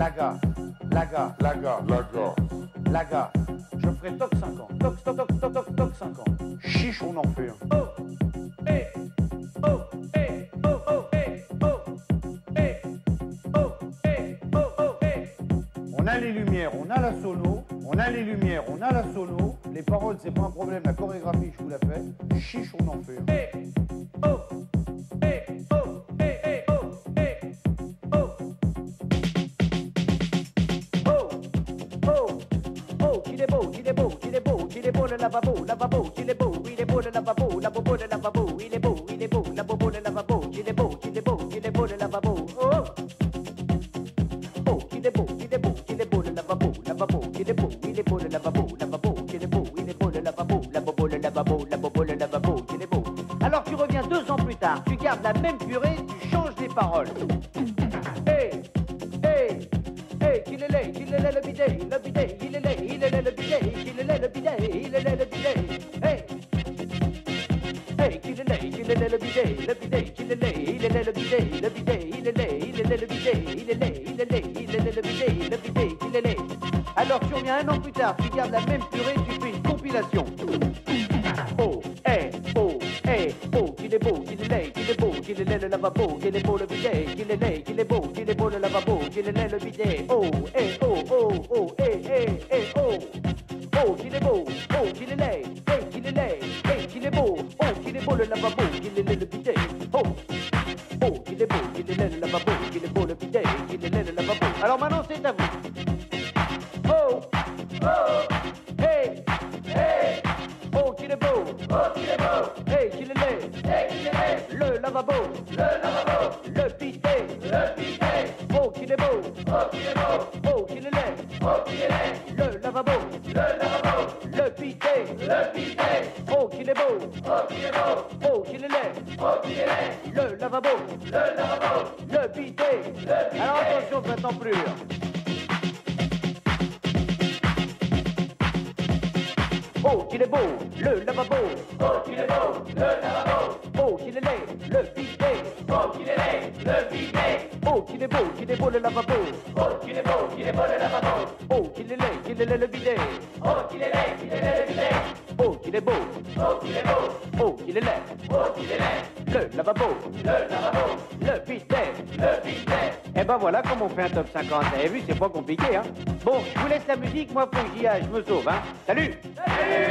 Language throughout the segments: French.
Laga, laga, Laga, laga. laga. Je ferai toc 5 ans. Toc, toc, toc, toc, toc, toc 5 ans. Chiche, on en fait un. Oh, eh, oh, eh, oh, oh, eh, oh, eh, oh, eh, oh, oh, eh. On a les lumières, on a la sono. On a les lumières, on a la sono. Les paroles, c'est pas un problème. La chorégraphie, je vous la fais. Chiche, on en fait un. Eh, oh, eh, oh, eh, eh, oh, eh, oh. Il est beau, il est beau, il est beau, il est beau le lavabo, lavabo, il est beau, il est beau le lavabo, lavabo le lavabo, il est beau, lavabo le lavabo, il est beau, il est beau, il est beau le lavabo. Oh, oh, il est beau, il est beau, il est beau le lavabo, lavabo, il est beau, il est beau le lavabo, lavabo, il est beau, il est beau le lavabo, lavabo le lavabo, lavabo le lavabo, il est beau. Alors tu reviens 2 ans plus tard, tu gardes la même purée, tu changes les paroles. Hey, hey. Hey, qu'il est laid le bidet, il est laid, il est le bidet, qu'il est laid le bidet, il est laid le bidet. Hey, hey, qu'il est laid le bidet, qu'il est laid, il est laid le bidet, il est laid, il est laid le bidet, il est laid, il est laid le bidet, qu'il est laid. Alors tu reviens 1 an plus tard, tu gardes la même purée, tu fais une compilation. Oh, oh, qu'il est beau, qu'il est laid, qu'il est beau, qu'il est laid le lavabo, qu'il est beau le bidet, qu'il est laid, qu'il est beau le lavabo, qu'il est laid le bidet. Oh, oh, oh, qu'il est beau, oh, qu'il est laid, qu'il est laid, qu'il est beau, oh, qu'il est beau le lavabo, qu'il est laid le bidet. Oh, oh, qu'il est beau, qu'il est laid le lavabo, qu'il est beau le bidet, qu'il est laid le lavabo. Alors maintenant c'est à vous. Oh, oh, hey, hey. Oh, qu'il est beau, hey, qu'il est laid, le lavabo, le bidet, oh, qu'il est beau, oh, qu'il est laid, le lavabo, le bidet, oh, qu'il est beau, oh, qu'il est laid, le lavabo, le bidet. Alors attention, maintenant plus. Oh, qu'il est beau, le lavabo. Oh, qu'il est beau, le lavabo. Oh, qu'il est laid, le bidet. Oh, qu'il est laid, le bidet. Oh, qu'il est beau le lavabo. Oh, qu'il est beau le lavabo. Oh, qu'il est laid le bidet. Oh, qu'il est laid le bidet. Oh, qu'il est beau, oh, qu'il est laid, le lavabo, le bidet, Et ben voilà comment on fait un top 50. Vous avez vu, c'est pas compliqué, hein. Bon, je vous laisse la musique, moi faut que j'y aille, je me sauve, hein. Salut. Salut.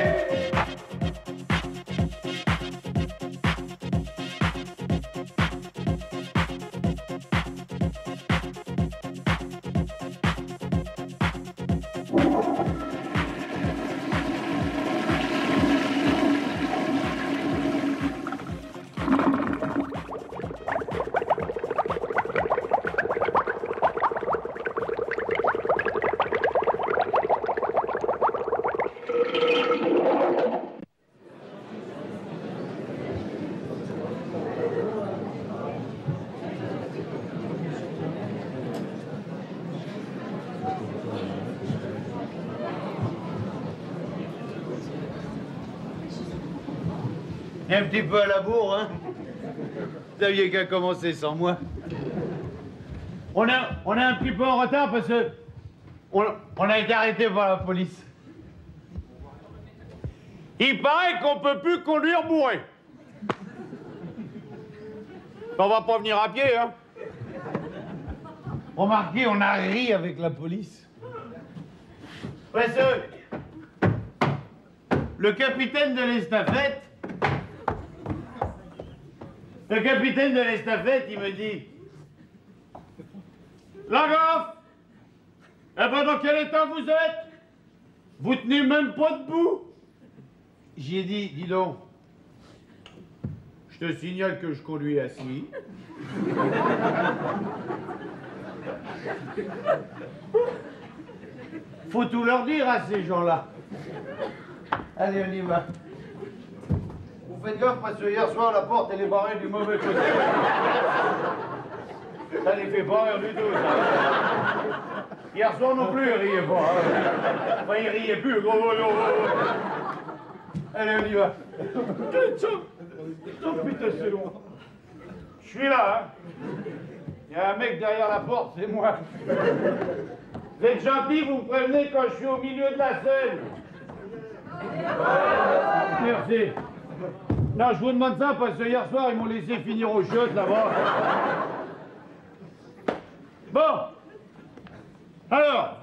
Un petit peu à la bourre, hein. Vous aviez qu'à commencer sans moi. On est un petit peu en retard parce que on a été arrêté par la police. Il paraît qu'on peut plus conduire bourré. On va pas venir à pied, hein. Remarquez, on a ri avec la police. Parce que le capitaine de l'estafette, il me dit: Lagoff, eh ben dans quel état vous êtes? Vous tenez même pas debout. J'ai dit: dis donc, je te signale que je conduis assis. Faut tout leur dire à ces gens-là. Allez, on y va. Vous faites gaffe parce que hier soir, la porte, elle est barrée du mauvais côté. Ça les fait pas rire du tout, ça. Hier soir non plus, ils riaient pas. Hein. Enfin, ils riaient plus. Allez, on y va. Oh putain, c'est long. Je suis là, hein. Il y a un mec derrière la porte, c'est moi. Vous êtes gentil, vous me prévenez quand je suis au milieu de la scène. Merci. Non, je vous demande ça parce que hier soir, ils m'ont laissé finir aux chiottes là-bas. Bon. Alors,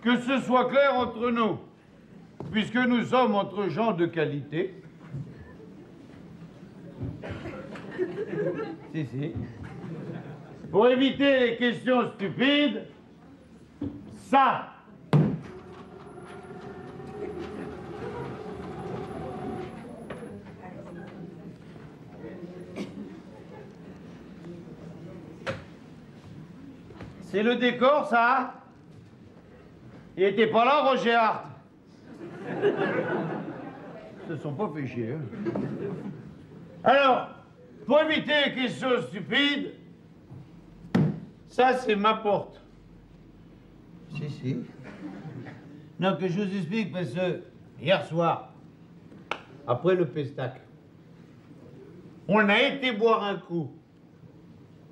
que ce soit clair entre nous, puisque nous sommes entre gens de qualité. Si. Pour éviter les questions stupides, ça. C'est le décor, ça? Il était pas là, Roger Hart. Ils se sont pas fait chier. Hein. Alors, pour éviter les questions stupides, ça, c'est ma porte. Si. Non, que je vous explique, parce que hier soir, après le pestac, on a été boire un coup.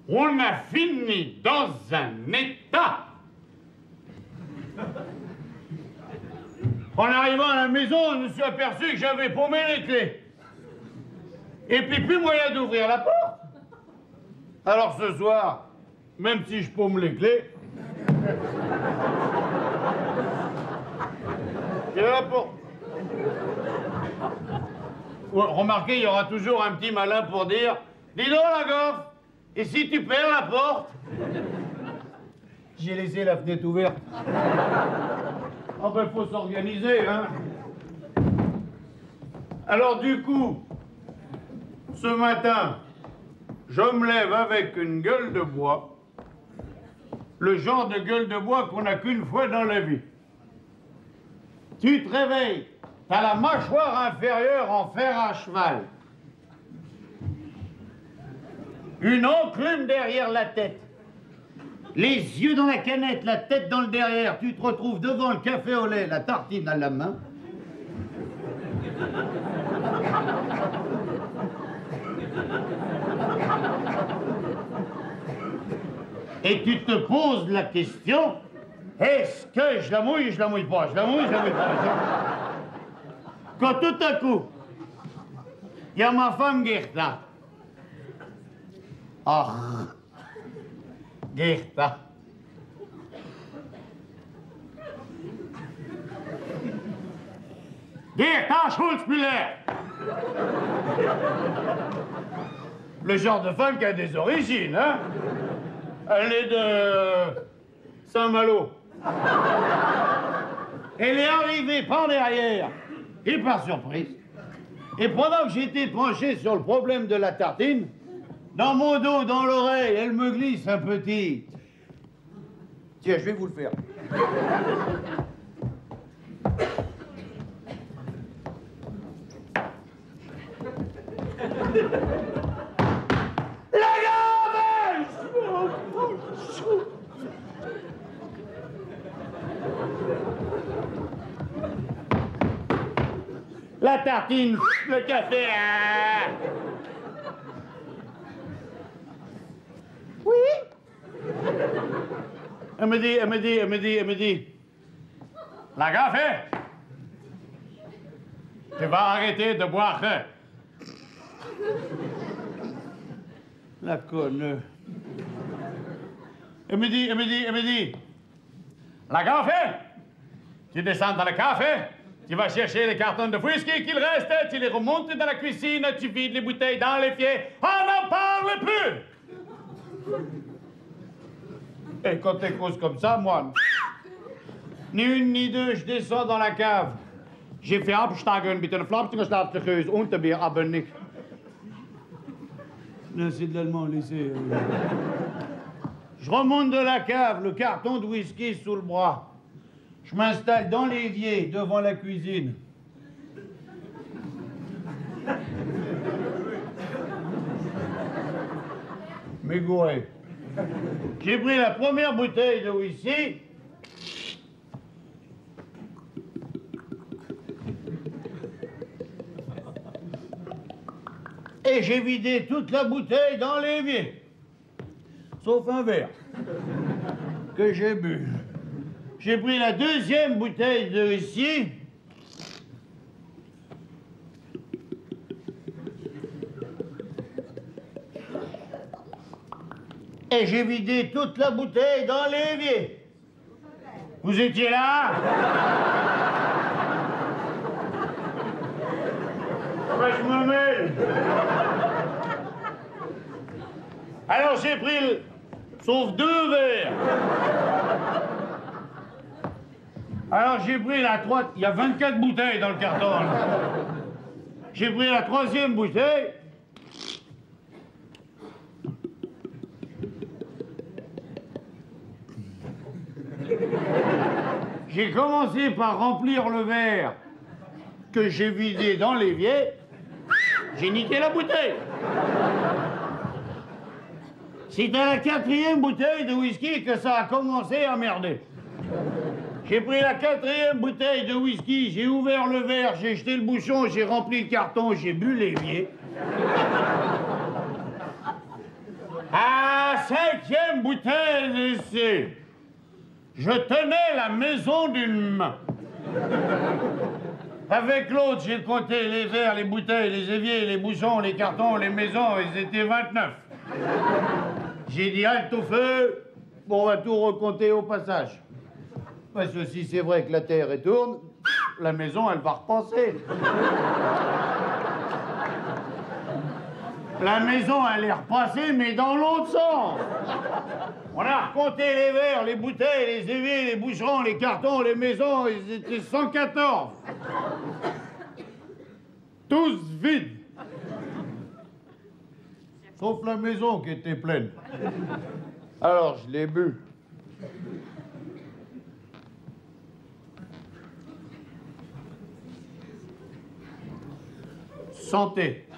On a fini dans un état. En arrivant à la maison, je me suis aperçu que j'avais paumé les clés. Et puis plus moyen d'ouvrir la porte. Alors ce soir, même si je paume les clés, il y a la porte. Remarquez, il y aura toujours un petit malin pour dire « Dis donc, la gaffe, et si tu perds la porte ?» J'ai laissé la fenêtre ouverte. Ah ben, faut s'organiser, hein. Alors du coup, ce matin, je me lève avec une gueule de bois, le genre de gueule de bois qu'on n'a qu'une fois dans la vie. Tu te réveilles, t'as la mâchoire inférieure en fer à cheval, une enclume derrière la tête, les yeux dans la canette, la tête dans le derrière, tu te retrouves devant le café au lait, la tartine à la main. Et tu te poses la question, est-ce que je la mouille pas, je la mouille pas. Quand tout à coup, il y a ma femme Gerta. Ah, Gerta. Gerta Schulzmüller. Le genre de femme qui a des origines, hein. Elle est de Saint-Malo. Elle est arrivée par derrière et par surprise. Et pendant que j'étais penché sur le problème de la tartine, dans mon dos, dans l'oreille, elle me glisse un petit. Tiens, je vais vous le faire. La tartine, le café. Ah. Oui. Elle me dit. La café. Tu vas arrêter de boire. La conne. Elle me dit. La café. Tu descends dans le café. Tu vas chercher les cartons de whisky qu'il reste, tu les remontes dans la cuisine, tu vides les bouteilles dans les pieds. On n'en parle plus! Et quand t'es cause comme ça, moi, ni une ni deux, je descends dans la cave. J'ai fait absteigen mit einer Flammstückerstaatlichkeuse unter mir, aber nicht. Non, c'est de l'allemand, laissez. Je remonte de la cave, le carton de whisky sous le bras. Je m'installe dans l'évier, devant la cuisine. Mégouré. J'ai pris la première bouteille de whisky. Et j'ai vidé toute la bouteille dans l'évier. sauf un verre que j'ai bu. J'ai pris la deuxième bouteille de whisky. Et j'ai vidé toute la bouteille dans l'évier. Vous étiez là? Moi, je me mêle. Alors j'ai pris sauf 2 verres. Alors j'ai pris la troisième. Il y a 24 bouteilles dans le carton. J'ai pris la 3e bouteille. J'ai commencé par remplir le verre que j'ai vidé dans l'évier. J'ai niqué la bouteille. C'est à la 4e bouteille de whisky que ça a commencé à merder. J'ai pris la 4e bouteille de whisky, j'ai ouvert le verre, j'ai jeté le bouchon, j'ai rempli le carton, j'ai bu l'évier. À la 5e bouteille d'essai, je tenais la maison d'une main. Avec l'autre, j'ai compté les verres, les bouteilles, les éviers, les bouchons, les cartons, les maisons, ils étaient 29. J'ai dit halte au feu, on va tout recompter au passage. Parce que si c'est vrai que la Terre est tourne, la maison, elle va repenser. La maison, elle est repassée, mais dans l'autre sens. On a recompté les verres, les bouteilles, les éviers, les boucherons, les cartons, les maisons, ils étaient 114. Tous vides. Sauf la maison qui était pleine. Alors, je l'ai bu. Santé.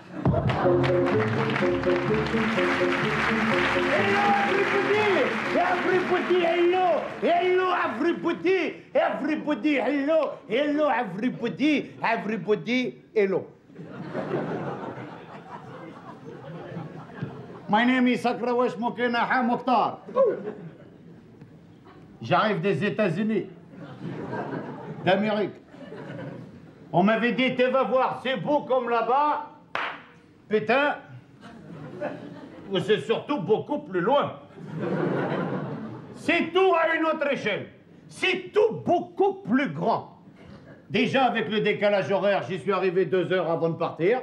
Everybody, hello, hello, everybody, hello, hello, everybody, hello. My name is Sakrawesh Mokenaha Mokhtar. J'arrive des États-Unis, d'Amérique. On m'avait dit, tu vas voir, c'est beau comme là-bas. Putain, c'est surtout beaucoup plus loin. C'est tout à une autre échelle. C'est tout beaucoup plus grand. Déjà, avec le décalage horaire, j'y suis arrivé 2 heures avant de partir.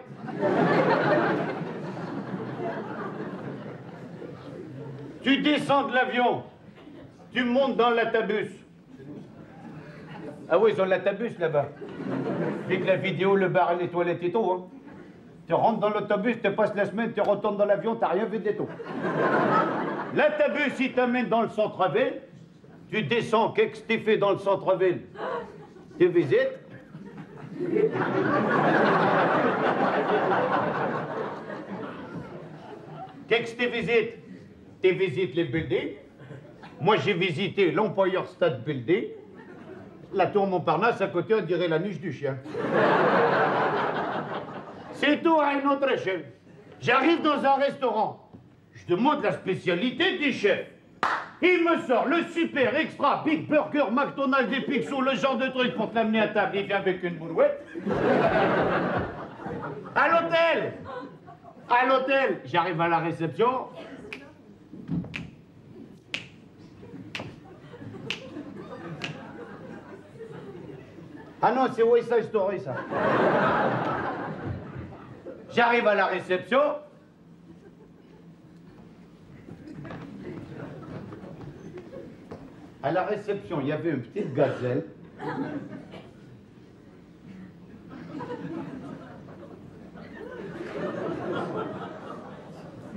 Tu descends de l'avion, tu montes dans l'autobus. Ah oui, ils ont l'autobus là-bas. Avec la vidéo, le bar et les toilettes et tout. Hein. Tu rentres dans l'autobus, tu passes la semaine, tu retournes dans l'avion, t'as rien vu de tout. L'autobus, il t'amène dans le centre-ville. Tu descends, qu'est-ce que tu fais dans le centre-ville? Tu visites. Qu'est-ce que tu visites? Tu visites les buildings. Moi, j'ai visité l'Empire State Building. La tour Montparnasse, à côté, on dirait la niche du chien. C'est tout à une autre échelle. J'arrive dans un restaurant. Je demande la spécialité du chef. Il me sort le super extra Big Burger, McDonald's et Picsou, le genre de truc pour te l'amener à table. Il vient avec une brouette. À l'hôtel, j'arrive à la réception. Ah non, c'est West Side Story, ça. J'arrive à la réception. À la réception, il y avait une petite gazelle.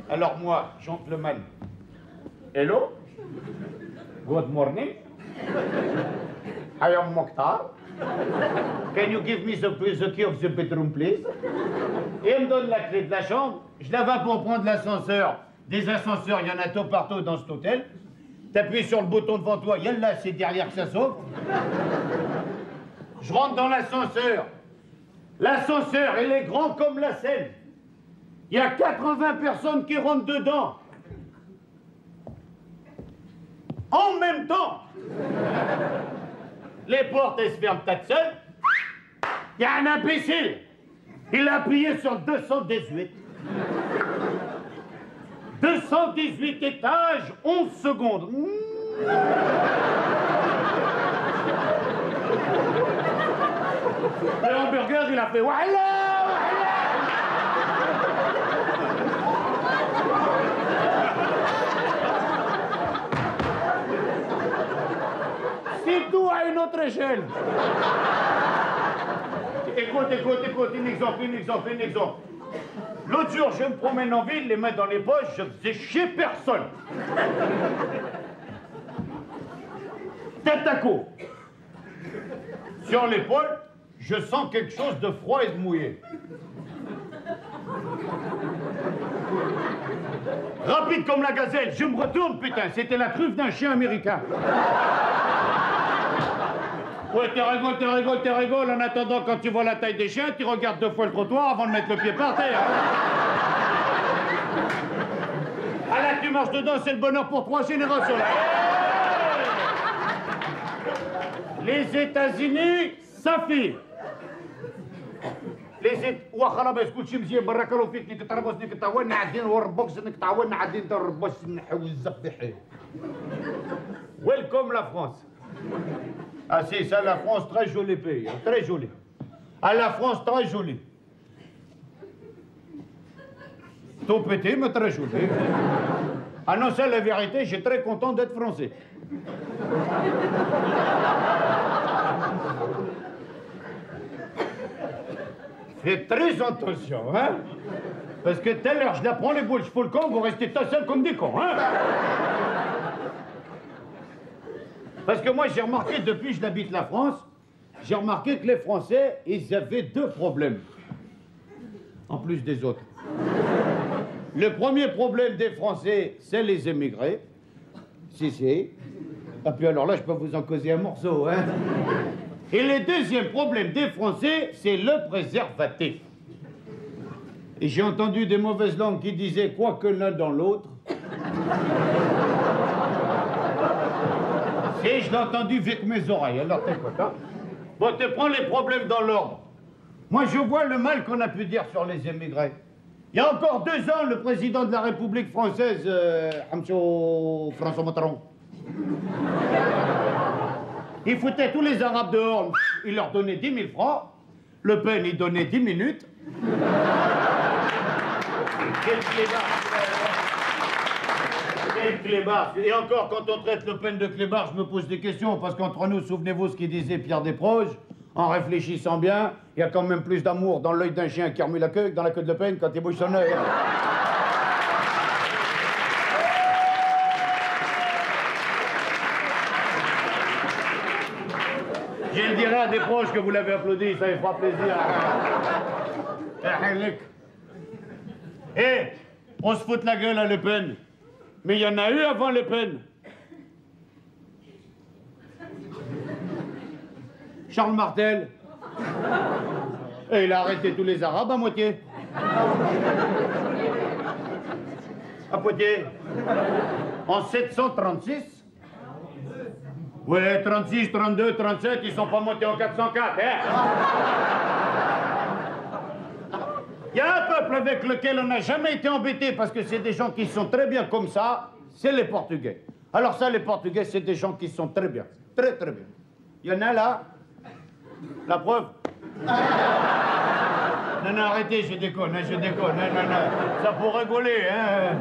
Alors moi, gentleman, hello, good morning, I am Mokhtar. Can you give me the key of the bedroom, please? Et il me donne la clé de la chambre. Je la vais pour prendre l'ascenseur. Des ascenseurs, il y en a tout partout dans cet hôtel. T'appuies sur le bouton devant toi, là, c'est derrière que ça s'ouvre. Je rentre dans l'ascenseur. L'ascenseur, il est grand comme la Seine. Il y a 80 personnes qui rentrent dedans. En même temps. Les portes, elles se ferment toutes seules. Il y a un imbécile. Il a appuyé sur le 218. 218 étages, 11 secondes. Le hamburger, il a fait Wahla, c'est tout à une autre échelle. Écoute, un exemple. L'autre jour, je me promène en ville, les mains dans les poches, je faisais chier personne. Tête à coup. Sur l'épaule, je sens quelque chose de froid et de mouillé. Rapide comme la gazelle, je me retourne, putain, c'était la truffe d'un chien américain. Ouais, tu rigoles. En attendant, quand tu vois la taille des chiens, tu regardes 2 fois le trottoir avant de mettre le pied par terre. Ah là, tu marches dedans, c'est le bonheur pour 3 générations. Là. Les États-Unis, ça fait. واخا باش كل شيء مزيان بارك الله فيك انك تربصني كتعاون عادين وربوكس انك تعاون عادين تربص نحوي الزبحي. Welcome la France. Ah c'est ça la France, très joli pays, très joli. Ah la France très jolie. Tout petit mais très joli. Ah non, c'est la vérité, je suis très content d'être français. Faites très attention, hein? Parce que tout à l'heure, je la prends les boules, je fous le camp, vous restez tout seul comme des cons, hein? Parce que moi, j'ai remarqué, depuis que j'habite la France, j'ai remarqué que les Français, ils avaient 2 problèmes. En plus des autres. Le premier problème des Français, c'est les émigrés. Si. Et puis alors là, je peux vous en causer un morceau, hein? Et le deuxième problème des Français, c'est le préservatif. Et j'ai entendu des mauvaises langues qui disaient quoi que l'un dans l'autre. Et je l'ai entendu avec mes oreilles, alors t'écoutes, hein? Bon, tu prends les problèmes dans l'ordre. Moi, je vois le mal qu'on a pu dire sur les émigrés. Il y a encore 2 ans, le président de la République française, François Mitterrand, il foutait tous les Arabes dehors, il leur donnait 10 000 francs. Le Pen, il donnait 10 minutes. Quel clébard. Et encore, quand on traite Le Pen de clébard, je me pose des questions, parce qu'entre nous, souvenez-vous ce qu'il disait Pierre Desproges, en réfléchissant bien, il y a quand même plus d'amour dans l'œil d'un chien qui remue la queue que dans la queue de Le Pen quand il bouge son œil. Je le dirai à des proches que vous l'avez applaudi, ça lui fera plaisir. Eh, on se fout de la gueule à Le Pen. Mais il y en a eu avant Le Pen. Charles Martel. Et il a arrêté tous les Arabes à moitié. À Poitiers. En 736. Ouais, 36, 32, 37, ils sont pas montés en 404, hein? Il y a un peuple avec lequel on n'a jamais été embêté parce que c'est des gens qui sont très bien comme ça, c'est les Portugais. Alors ça, les Portugais, c'est des gens qui sont très bien, très très bien. Il y en a là, la preuve. Non, arrêtez, je déconne, hein, non, ça pour rigoler, hein.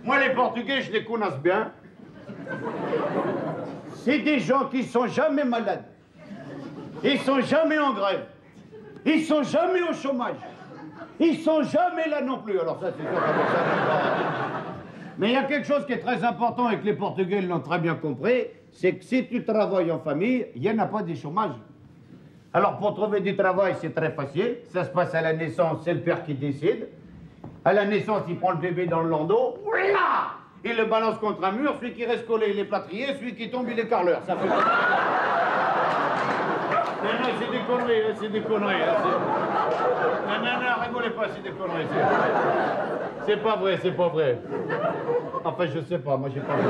Moi, les Portugais, je les connais bien. C'est des gens qui sont jamais malades. Ils sont jamais en grève. Ils sont jamais au chômage. Ils sont jamais là non plus. Alors ça, c'est sûr comme ça. Mais il y a quelque chose qui est très important et que les Portugais l'ont très bien compris, c'est que si tu travailles en famille, il n'y en a pas de chômage. Alors pour trouver du travail, c'est très facile. Ça se passe à la naissance, c'est le père qui décide. À la naissance, il prend le bébé dans le landau. Oula! Il le balance contre un mur, celui qui reste collé, il est plâtrier, celui qui tombe, il est carreleur. Ça fait... Non, c'est des conneries, c'est des conneries. Non, rigolez pas, c'est des conneries. C'est pas vrai, c'est pas vrai. Enfin, je sais pas, moi j'ai pas vu.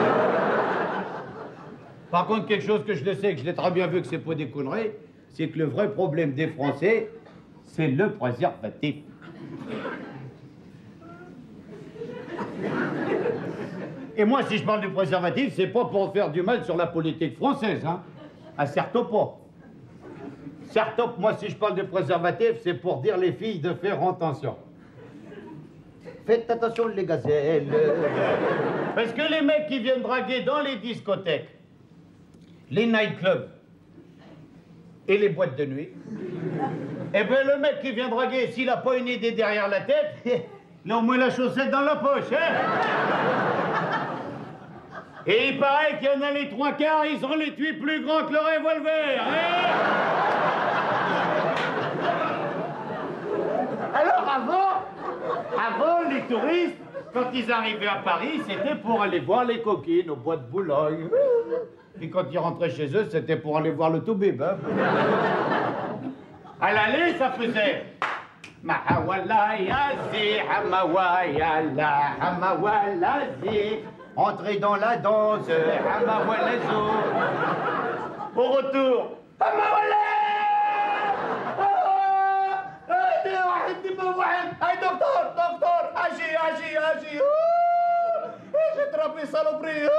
Par contre, quelque chose que je le sais, que je l'ai très bien vu, que c'est pas des conneries, c'est que le vrai problème des Français, c'est le préservatif. Et moi, si je parle du préservatif, c'est pas pour faire du mal sur la politique française, hein. Ah, certes pas. Certes, moi, si je parle du préservatif, c'est pour dire les filles de faire attention. Faites attention, les gazelles. Parce que les mecs qui viennent draguer dans les discothèques, les nightclubs et les boîtes de nuit, eh bien, le mec qui vient draguer, s'il n'a pas une idée derrière la tête, il a au moins la chaussette dans la poche, hein. Et il paraît qu'il y en a les trois quarts, ils ont les tuyaux plus grands que le revolver, hein. Alors avant, les touristes, quand ils arrivaient à Paris, c'était pour aller voir les coquines au bois de Boulogne. Puis quand ils rentraient chez eux, c'était pour aller voir le toubib, hein. À l'aller, ça faisait... Mahawala yazi, hamawayala, hamawalazi. Entrez dans la danse, hamawalazo. Au retour, hamawala. Hey, docteur, agis. J'ai attrapé saloperie.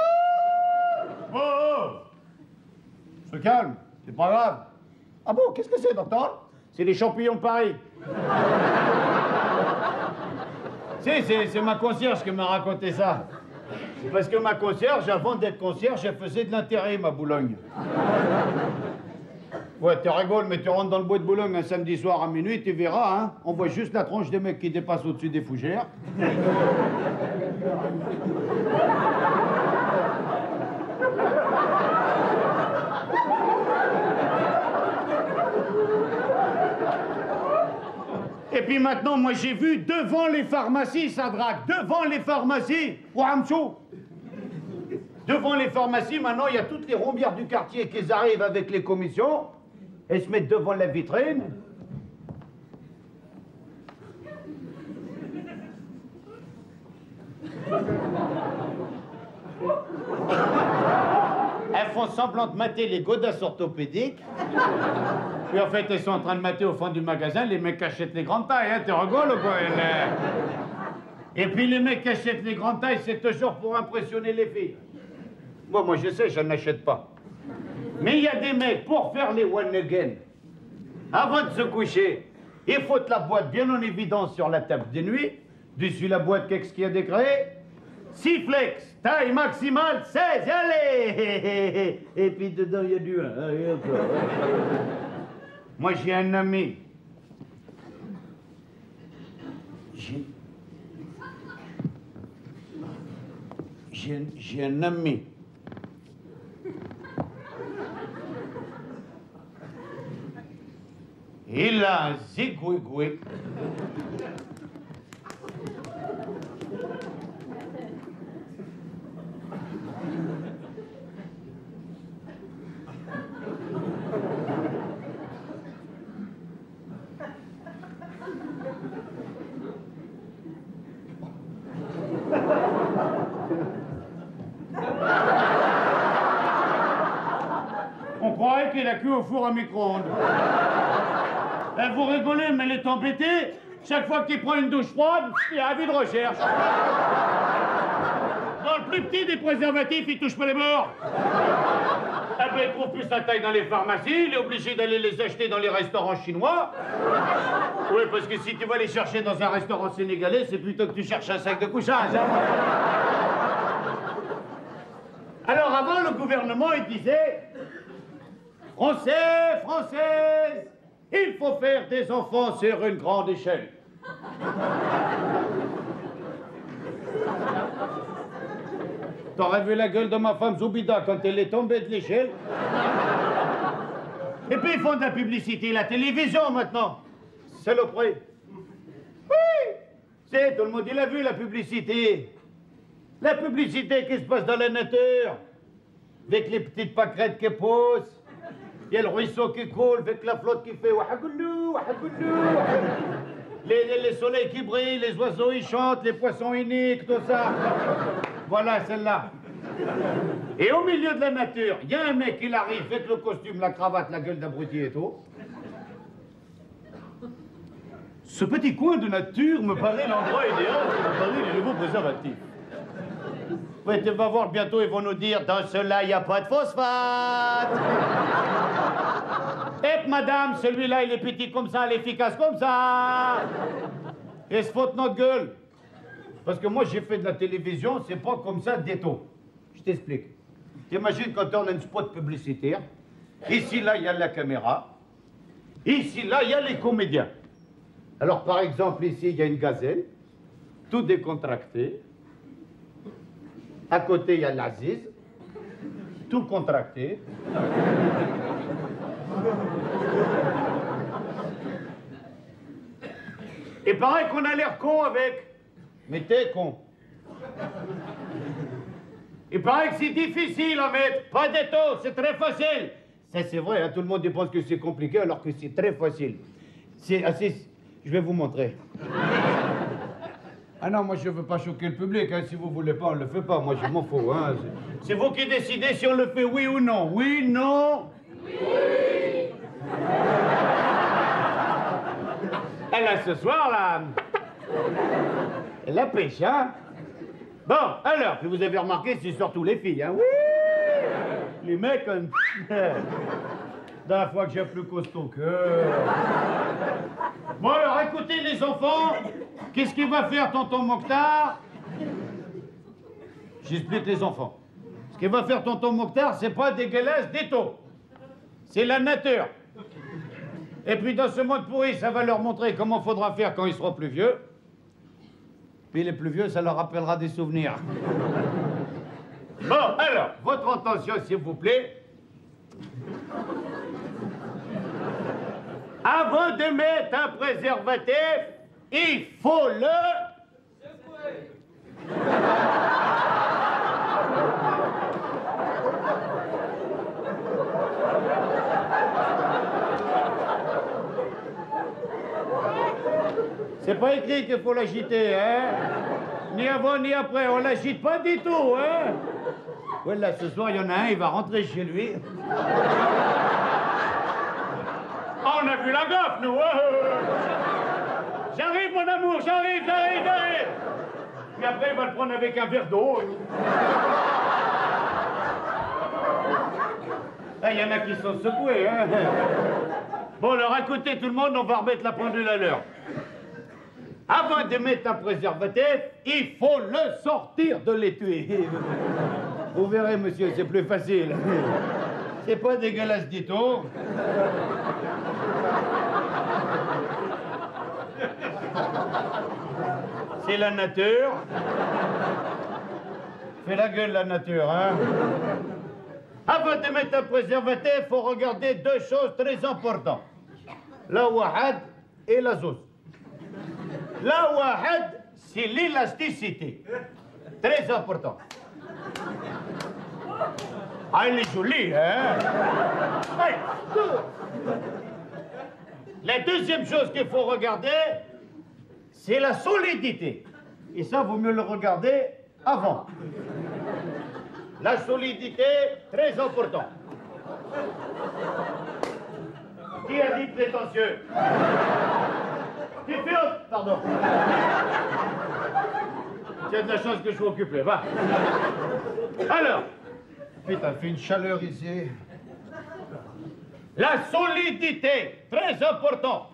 Oh, se calme, c'est pas grave. Ah bon, qu'est-ce que c'est, docteur? C'est les champignons de Paris. C'est ma concierge qui m'a raconté ça. Parce que ma concierge, avant d'être concierge, elle faisait de l'intérim à Boulogne. Ouais, tu rigoles, mais tu rentres dans le bois de Boulogne un samedi soir à minuit, tu verras, hein. On voit juste la tronche des mecs qui dépassent au-dessus des fougères. Et puis maintenant, moi j'ai vu devant les pharmacies, ça drague, devant les pharmacies, Ouamchou. Devant les pharmacies, maintenant, il y a toutes les rombières du quartier qui arrivent avec les commissions et se mettent devant la vitrine. Elles font semblant de mater les godasses orthopédiques. Puis en fait, elles sont en train de mater au fond du magasin les mecs qui achètent les grandes tailles, hein, tu rigoles ou quoi? Et puis les mecs qui achètent les grandes tailles, c'est toujours pour impressionner les filles. Bon, moi je sais, je n'achète pas. Mais il y a des mecs, pour faire les one again, avant de se coucher, ils foutent la boîte bien en évidence sur la table de nuit. Dessus la boîte, qu'est-ce qu'il y a déclaré? 6 flex, taille maximale 16, allez. Et puis dedans, il y a du 1. Moi, j'ai un ami. J'ai un ami. Il a un zigouigoui. On croirait qu'il a cuit au four à micro-ondes. Vous rigolez, mais elle est embêtée. Chaque fois qu'il prend une douche froide, il a avis de recherche. Dans le plus petit des préservatifs, il touche pas les bords. Ah ben, il trouve plus sa taille dans les pharmacies, il est obligé d'aller les acheter dans les restaurants chinois. Oui, parce que si tu vas les chercher dans un restaurant sénégalais, c'est plutôt que tu cherches un sac de couchage. Hein. Alors avant, le gouvernement, il disait... Français, Françaises, il faut faire des enfants sur une grande échelle. T'aurais vu la gueule de ma femme Zoubida quand elle est tombée de l'échelle? Et puis ils font de la publicité, la télévision maintenant. Saloperie. Oui, c'est, tout le monde il a vu la publicité. La publicité qui se passe dans la nature. Avec les petites pâquerettes qui poussent. Il y a le ruisseau qui coule avec la flotte qui fait wahagoulou, wahagoulou. Les soleils qui brillent, les oiseaux ils chantent, les poissons ils niquent, tout ça. Voilà celle-là. Et au milieu de la nature, il y a un mec qui arrive avec le costume, la cravate, la gueule d'abruti et tout. Ce petit coin de nature me paraît l'endroit idéal pour préparer les nouveaux préservatifs. Ouais, tu vas voir bientôt, ils vont nous dire, dans cela, il n'y a pas de phosphate. Et madame, celui-là, il est petit comme ça, il est efficace comme ça. Et se fout de notre gueule. Parce que moi, j'ai fait de la télévision, c'est pas comme ça du tout. Je t'explique. T'imagines quand on a une spot publicitaire, ici, là, il y a la caméra. Ici, là, il y a les comédiens. Alors, par exemple, ici, il y a une gazelle, tout décontracté. À côté, il y a l'Aziz, tout contracté. Et pareil qu'on a l'air con avec. Mais t'es con. Il paraît que c'est difficile à mettre. Pas du tout, c'est très facile. Ça, c'est vrai, hein, tout le monde pense que c'est compliqué alors que c'est très facile. C'est assez... Je vais vous montrer. Ah non, moi je veux pas choquer le public, hein. Si vous voulez pas, on le fait pas, moi je m'en fous. Hein. C'est vous qui décidez si on le fait oui ou non. Oui, non? Oui! Et là, ce soir, là, la pêche, hein? Bon, alors, puis vous avez remarqué, c'est surtout les filles, hein? Oui! Les mecs, la fois que j'ai plus costaud que... Bon, alors, écoutez, les enfants, qu'est-ce qu'il va faire tonton Mokhtar? J'explique les enfants. Ce qu'il va faire tonton Mokhtar, c'est pas dégueulasse du tout. C'est la nature. Et puis, dans ce monde pourri, ça va leur montrer comment faudra faire quand ils seront plus vieux. Puis les plus vieux, ça leur rappellera des souvenirs. Bon, alors, votre attention, s'il vous plaît. Avant de mettre un préservatif, il faut le... secouer. C'est pas écrit qu'il faut l'agiter, hein? Ni avant ni après, on l'agite pas du tout, hein? Voilà, ce soir, il y en a un, il va rentrer chez lui. Oh, on a vu la gaffe, nous, hein? J'arrive, mon amour, j'arrive. Puis après, il va le prendre avec un verre d'eau. Ah, il y en a qui sont secoués, hein? Bon, alors, écoutez, tout le monde, on va remettre la pendule à l'heure. Avant de mettre un préservatif, il faut le sortir de l'étui. Vous verrez, monsieur, c'est plus facile. C'est pas dégueulasse du tout. C'est la nature. Fais la gueule, la nature, hein. Avant de mettre un préservatif, il faut regarder deux choses très importantes. La wahad et la zouz. La wahad, c'est l'élasticité. Très important. Ah, elle est jolie, hein? Hey. La deuxième chose qu'il faut regarder, c'est la solidité. Et ça, vaut mieux le regarder avant. La solidité, très important. Qui a dit prétentieux? Qui fait autre? Pardon. Tu as de la chance que je sois occupé, va. Alors, putain, fait une chaleur ici. La solidité, très important.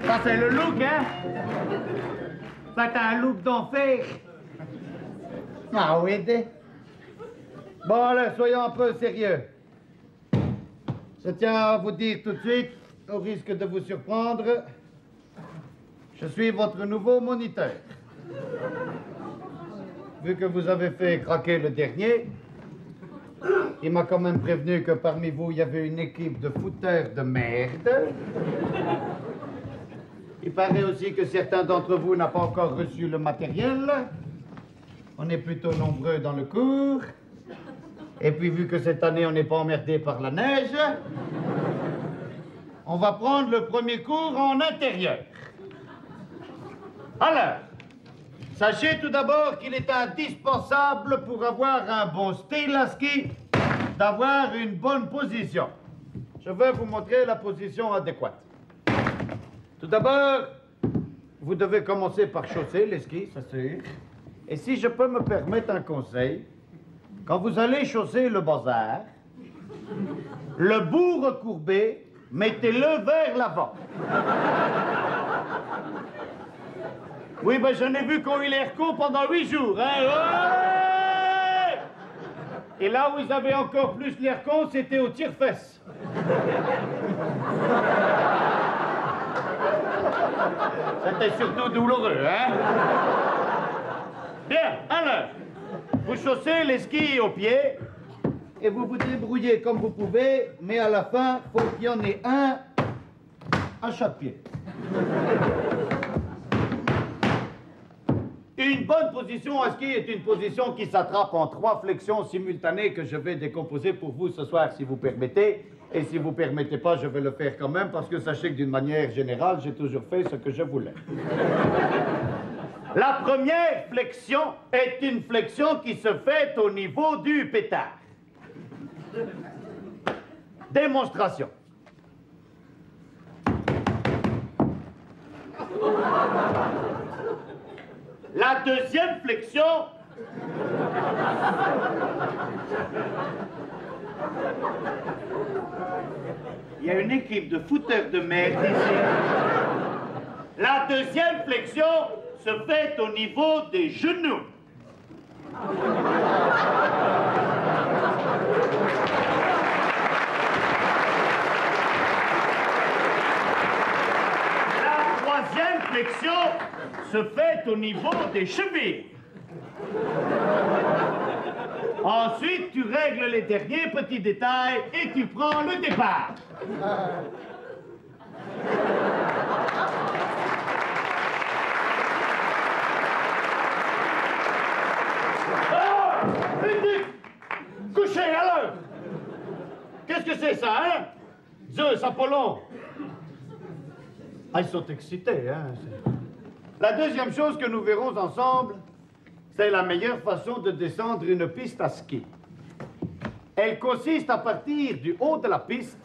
Ça, c'est le look, hein? Ça, t'as un look d'enfer. Ah oui, bon, alors, soyons un peu sérieux. Je tiens à vous dire tout de suite, au risque de vous surprendre, je suis votre nouveau moniteur. Vu que vous avez fait craquer le dernier, Il m'a quand même prévenu que parmi vous, il y avait une équipe de fouteurs de merde. Il paraît aussi que certains d'entre vous n'ont pas encore reçu le matériel. On est plutôt nombreux dans le cours. Et puis, vu que cette année, on n'est pas emmerdé par la neige, on va prendre le premier cours en intérieur. Alors, sachez tout d'abord qu'il est indispensable pour avoir un bon style à ski d'avoir une bonne position. Je vais vous montrer la position adéquate. Tout d'abord, vous devez commencer par chausser les skis, ça c'est. Et si je peux me permettre un conseil, quand vous allez chausser le bazar, le bout recourbé, mettez-le vers l'avant. Oui, ben j'en ai vu qui ont eu l'air con pendant 8 jours, hein. Ouais! Et là où ils avaient encore plus l'air con, c'était au tire-fesses. C'était surtout douloureux, hein. Bien, alors, vous chaussez les skis aux pieds et vous vous débrouillez comme vous pouvez, mais à la fin, il faut qu'il y en ait un à chaque pied. Une bonne position à ski est une position qui s'attrape en 3 flexions simultanées que je vais décomposer pour vous ce soir, si vous permettez. Et si vous ne permettez pas, je vais le faire quand même, parce que sachez que d'une manière générale, j'ai toujours fait ce que je voulais. La première flexion est une flexion qui se fait au niveau du pétard. Démonstration. La deuxième flexion... Il y a une équipe de fouteurs de merde ici. La deuxième flexion se fait au niveau des genoux. La troisième flexion se fait au niveau des chevilles. Ensuite, tu règles les derniers petits détails et tu prends le départ. Couchez, alors! Qu'est-ce que c'est ça, hein? Zeus, Apollon. Ah, ils sont excités, hein? La deuxième chose que nous verrons ensemble, c'est la meilleure façon de descendre une piste à ski. Elle consiste à partir du haut de la piste.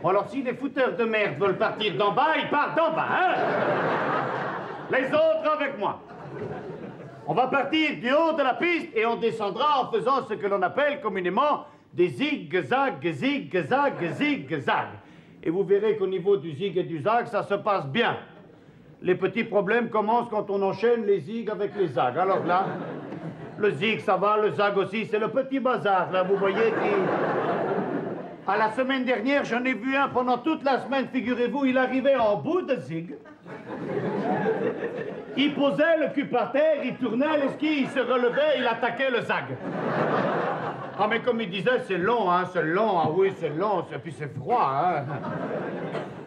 Bon, alors si les fouteurs de merde veulent partir d'en bas, ils partent d'en bas, hein? Les autres avec moi. On va partir du haut de la piste et on descendra en faisant ce que l'on appelle communément des zig-zag, zig-zag, zig-zag. Et vous verrez qu'au niveau du zig et du zag, ça se passe bien. Les petits problèmes commencent quand on enchaîne les zigs avec les zags. Alors là, le zig, ça va, le zag aussi, c'est le petit bazar, là, vous voyez, qui... À la semaine dernière, j'en ai vu un pendant toute la semaine, figurez-vous, il arrivait en bout de zig. Il posait le cul par terre, il tournait les skis, il se relevait, il attaquait le zag. Ah, mais comme il disait, c'est long, hein, c'est long, ah oui, c'est long, et puis c'est froid, hein.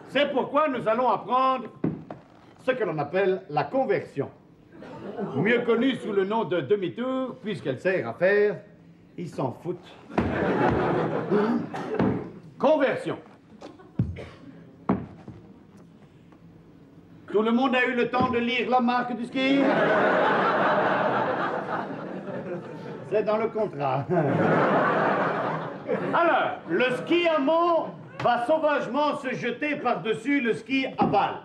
C'est pourquoi nous allons apprendre ce que l'on appelle la conversion. Mieux connue sous le nom de demi-tour, puisqu'elle sert à faire, ils s'en foutent. Conversion. Tout le monde a eu le temps de lire la marque du ski? C'est dans le contrat. Alors, le ski amont va sauvagement se jeter par-dessus le ski aval.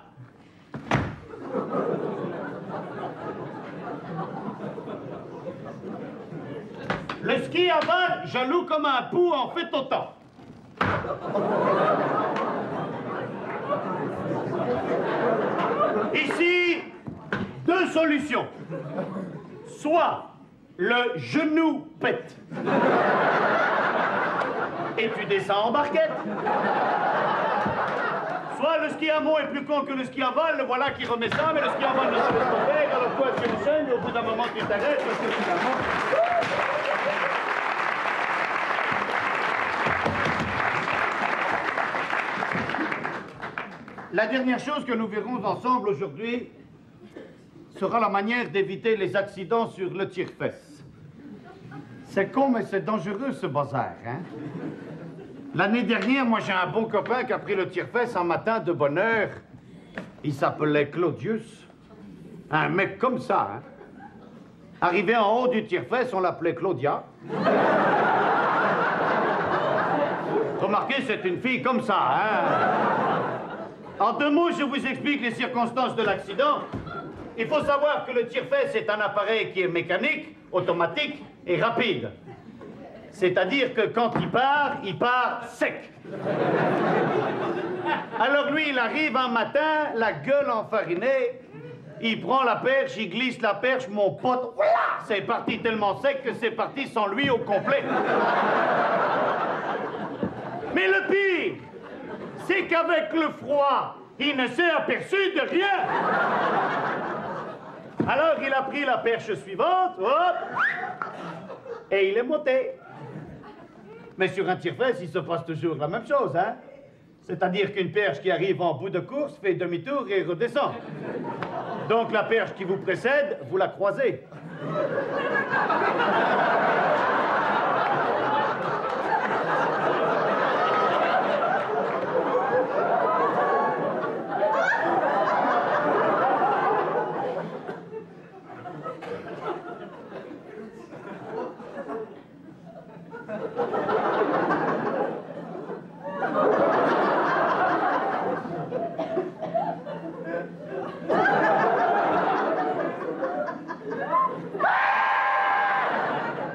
Le ski aval, jaloux comme un pou, en fait autant. Ici, 2 solutions. Soit le genou pète et tu descends en barquette, soit le ski à mont est plus con que le ski à vol, le voilà qui remet ça, mais le ski à vol ne se laisse pas faire, alors toi tu enchaînes, et au bout d'un moment tu t'arrêtes, parce que finalement... La dernière chose que nous verrons ensemble aujourd'hui sera la manière d'éviter les accidents sur le tire-fesse. C'est con, mais c'est dangereux ce bazar, hein? L'année dernière, moi j'ai un bon copain qui a pris le tire-fesse un matin de bonne heure. Il s'appelait Claudius. Un mec comme ça, hein? Arrivé en haut du tire-fesse, on l'appelait Claudia. Remarquez, c'est une fille comme ça, hein? En 2 mots, je vous explique les circonstances de l'accident. Il faut savoir que le tire-fesse est un appareil qui est mécanique, automatique et rapide. C'est-à-dire que quand il part sec. Alors lui, il arrive un matin, la gueule enfarinée, il prend la perche, il glisse la perche, mon pote, voilà, c'est parti tellement sec que c'est parti sans lui au complet. Mais le pire, c'est qu'avec le froid, il ne s'est aperçu de rien. Alors il a pris la perche suivante, hop, et il est monté. Mais sur un tire-fesse, il se passe toujours la même chose, hein? C'est-à-dire qu'une perche qui arrive en bout de course fait demi-tour et redescend. Donc la perche qui vous précède, vous la croisez.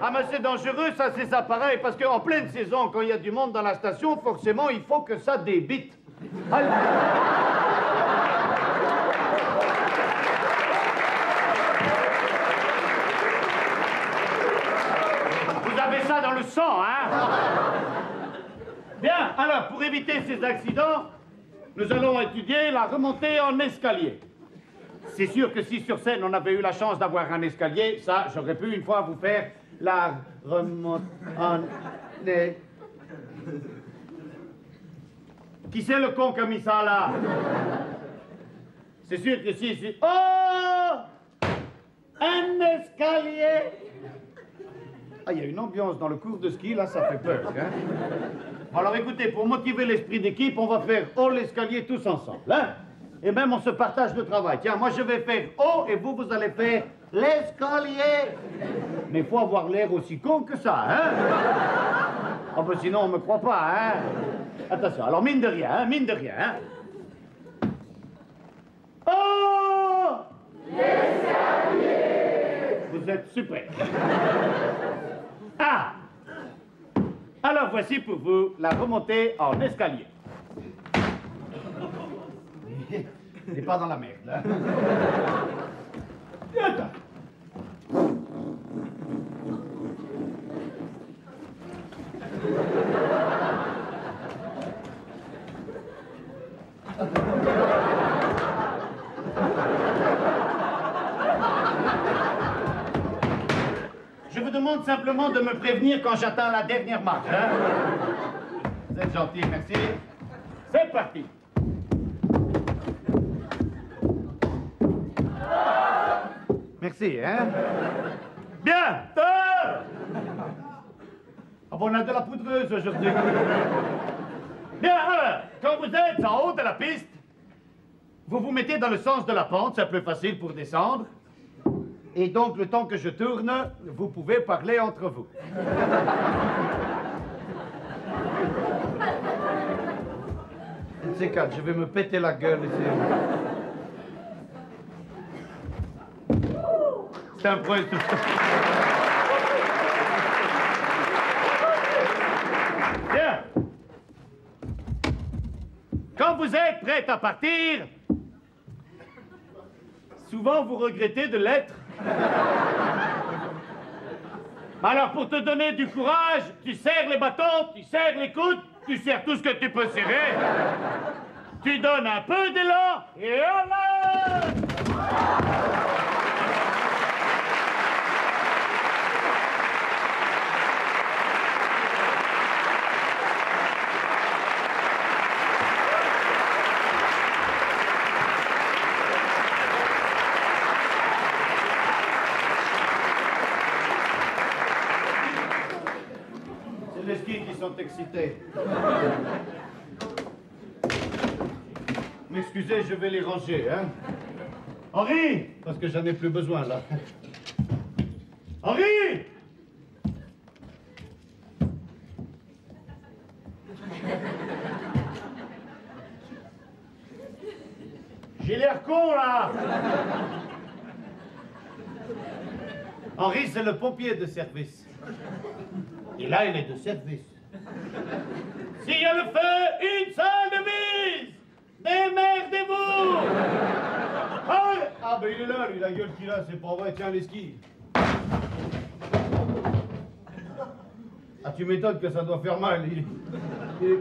Ah, mais c'est dangereux, ça, ces appareils, parce qu'en pleine saison, quand il y a du monde dans la station, forcément, il faut que ça débite. Alors... Vous avez ça dans le sang, hein? Bien, alors, pour éviter ces accidents, nous allons étudier la remontée en escalier. C'est sûr que si sur scène on avait eu la chance d'avoir un escalier, ça, j'aurais pu une fois vous faire la remontée en... Qui c'est le con qui a mis ça là? C'est sûr que si... Oh! Un escalier! Ah, il y a une ambiance dans le cours de ski, là, ça fait peur, hein? Alors écoutez, pour motiver l'esprit d'équipe, on va faire haut l'escalier tous ensemble, hein? Et même on se partage le travail. Tiens, moi je vais faire haut et vous allez faire l'escalier. Mais il faut avoir l'air aussi con que ça, hein? Ah ben sinon on me croit pas, hein? Attention, alors mine de rien, hein? Mine de rien, hein? Oh! L'escalier! Vous êtes super. Ah! Alors voici pour vous la remontée en escalier. T'es pas dans la merde, là. Attends. Je vous demande simplement de me prévenir quand j'atteins la dernière marche, hein? Vous êtes gentil, merci. C'est parti. Merci, hein? Bien! Ah bon, on a de la poudreuse aujourd'hui. Bien, alors, quand vous êtes en haut de la piste, vous vous mettez dans le sens de la pente, c'est plus facile pour descendre. Et donc, le temps que je tourne, vous pouvez parler entre vous. C'est quatre, je vais me péter la gueule ici. C'est un point. Bien. Quand vous êtes prête à partir, souvent vous regrettez de l'être. Alors pour te donner du courage, tu serres les bâtons, tu serres les coudes, tu serres tout ce que tu peux serrer. tu donnes un peu d'élan et voilà! C'est les skis qui sont excités. M'excusez, je vais les ranger, hein. Henri! Parce que j'en ai plus besoin, là. Henri! J'ai l'air con, là! Henri, c'est le pompier de service. Et là, il est de service. S'il y a le feu, une salle de mise! Démerdez-vous! Ah, ben il est là, lui, la gueule qu'il a, c'est pas vrai, tiens, les skis. Ah, tu m'étonnes que ça doit faire mal.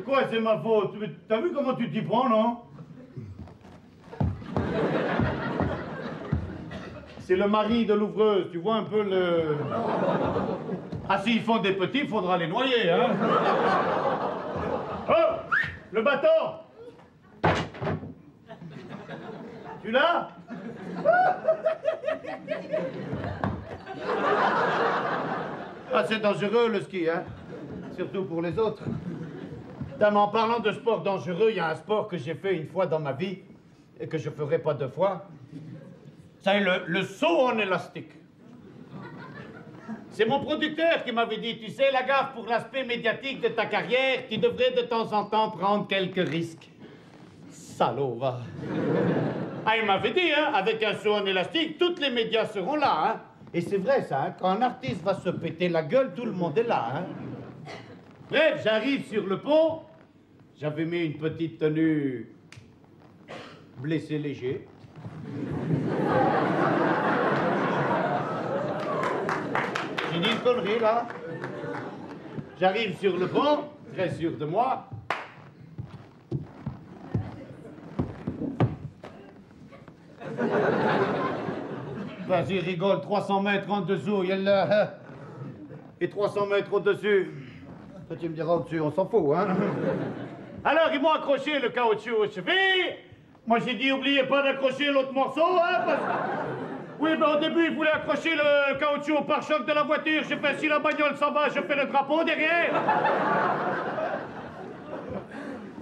Quoi, c'est ma faute? T'as vu comment tu t'y prends, non? C'est le mari de l'ouvreuse, tu vois un peu le... Ah, s'ils font des petits, il faudra les noyer, hein? Oh! Le bâton! Tu l'as? Ah, c'est dangereux, le ski, hein? Surtout pour les autres. Mais en parlant de sport dangereux, il y a un sport que j'ai fait une fois dans ma vie et que je ne ferai pas deux fois. C'est le saut en élastique. C'est mon producteur qui m'avait dit, tu sais, la gaffe pour l'aspect médiatique de ta carrière, tu devrais de temps en temps prendre quelques risques. Salaud, va. Ah, il m'avait dit, hein, avec un saut en élastique, tous les médias seront là, hein. Et c'est vrai, ça, hein, quand un artiste va se péter la gueule, tout le monde est là, hein. Bref, j'arrive sur le pont, j'avais mis une petite tenue blessé léger. J'ai dit une connerie, là. J'arrive sur le pont, très sûr de moi. Vas-y, rigole, 300 mètres en dessous, il y a là. Et 300 mètres au-dessus. Toi, tu me diras au-dessus, on s'en fout, hein. Alors, ils m'ont accroché le caoutchouc aux chevilles. Moi, j'ai dit, oubliez pas d'accrocher l'autre morceau, hein, parce que... Oui, ben au début, ils voulaient accrocher le caoutchouc au pare-choc de la voiture. J'ai fait, si la bagnole s'en va, je fais le drapeau derrière.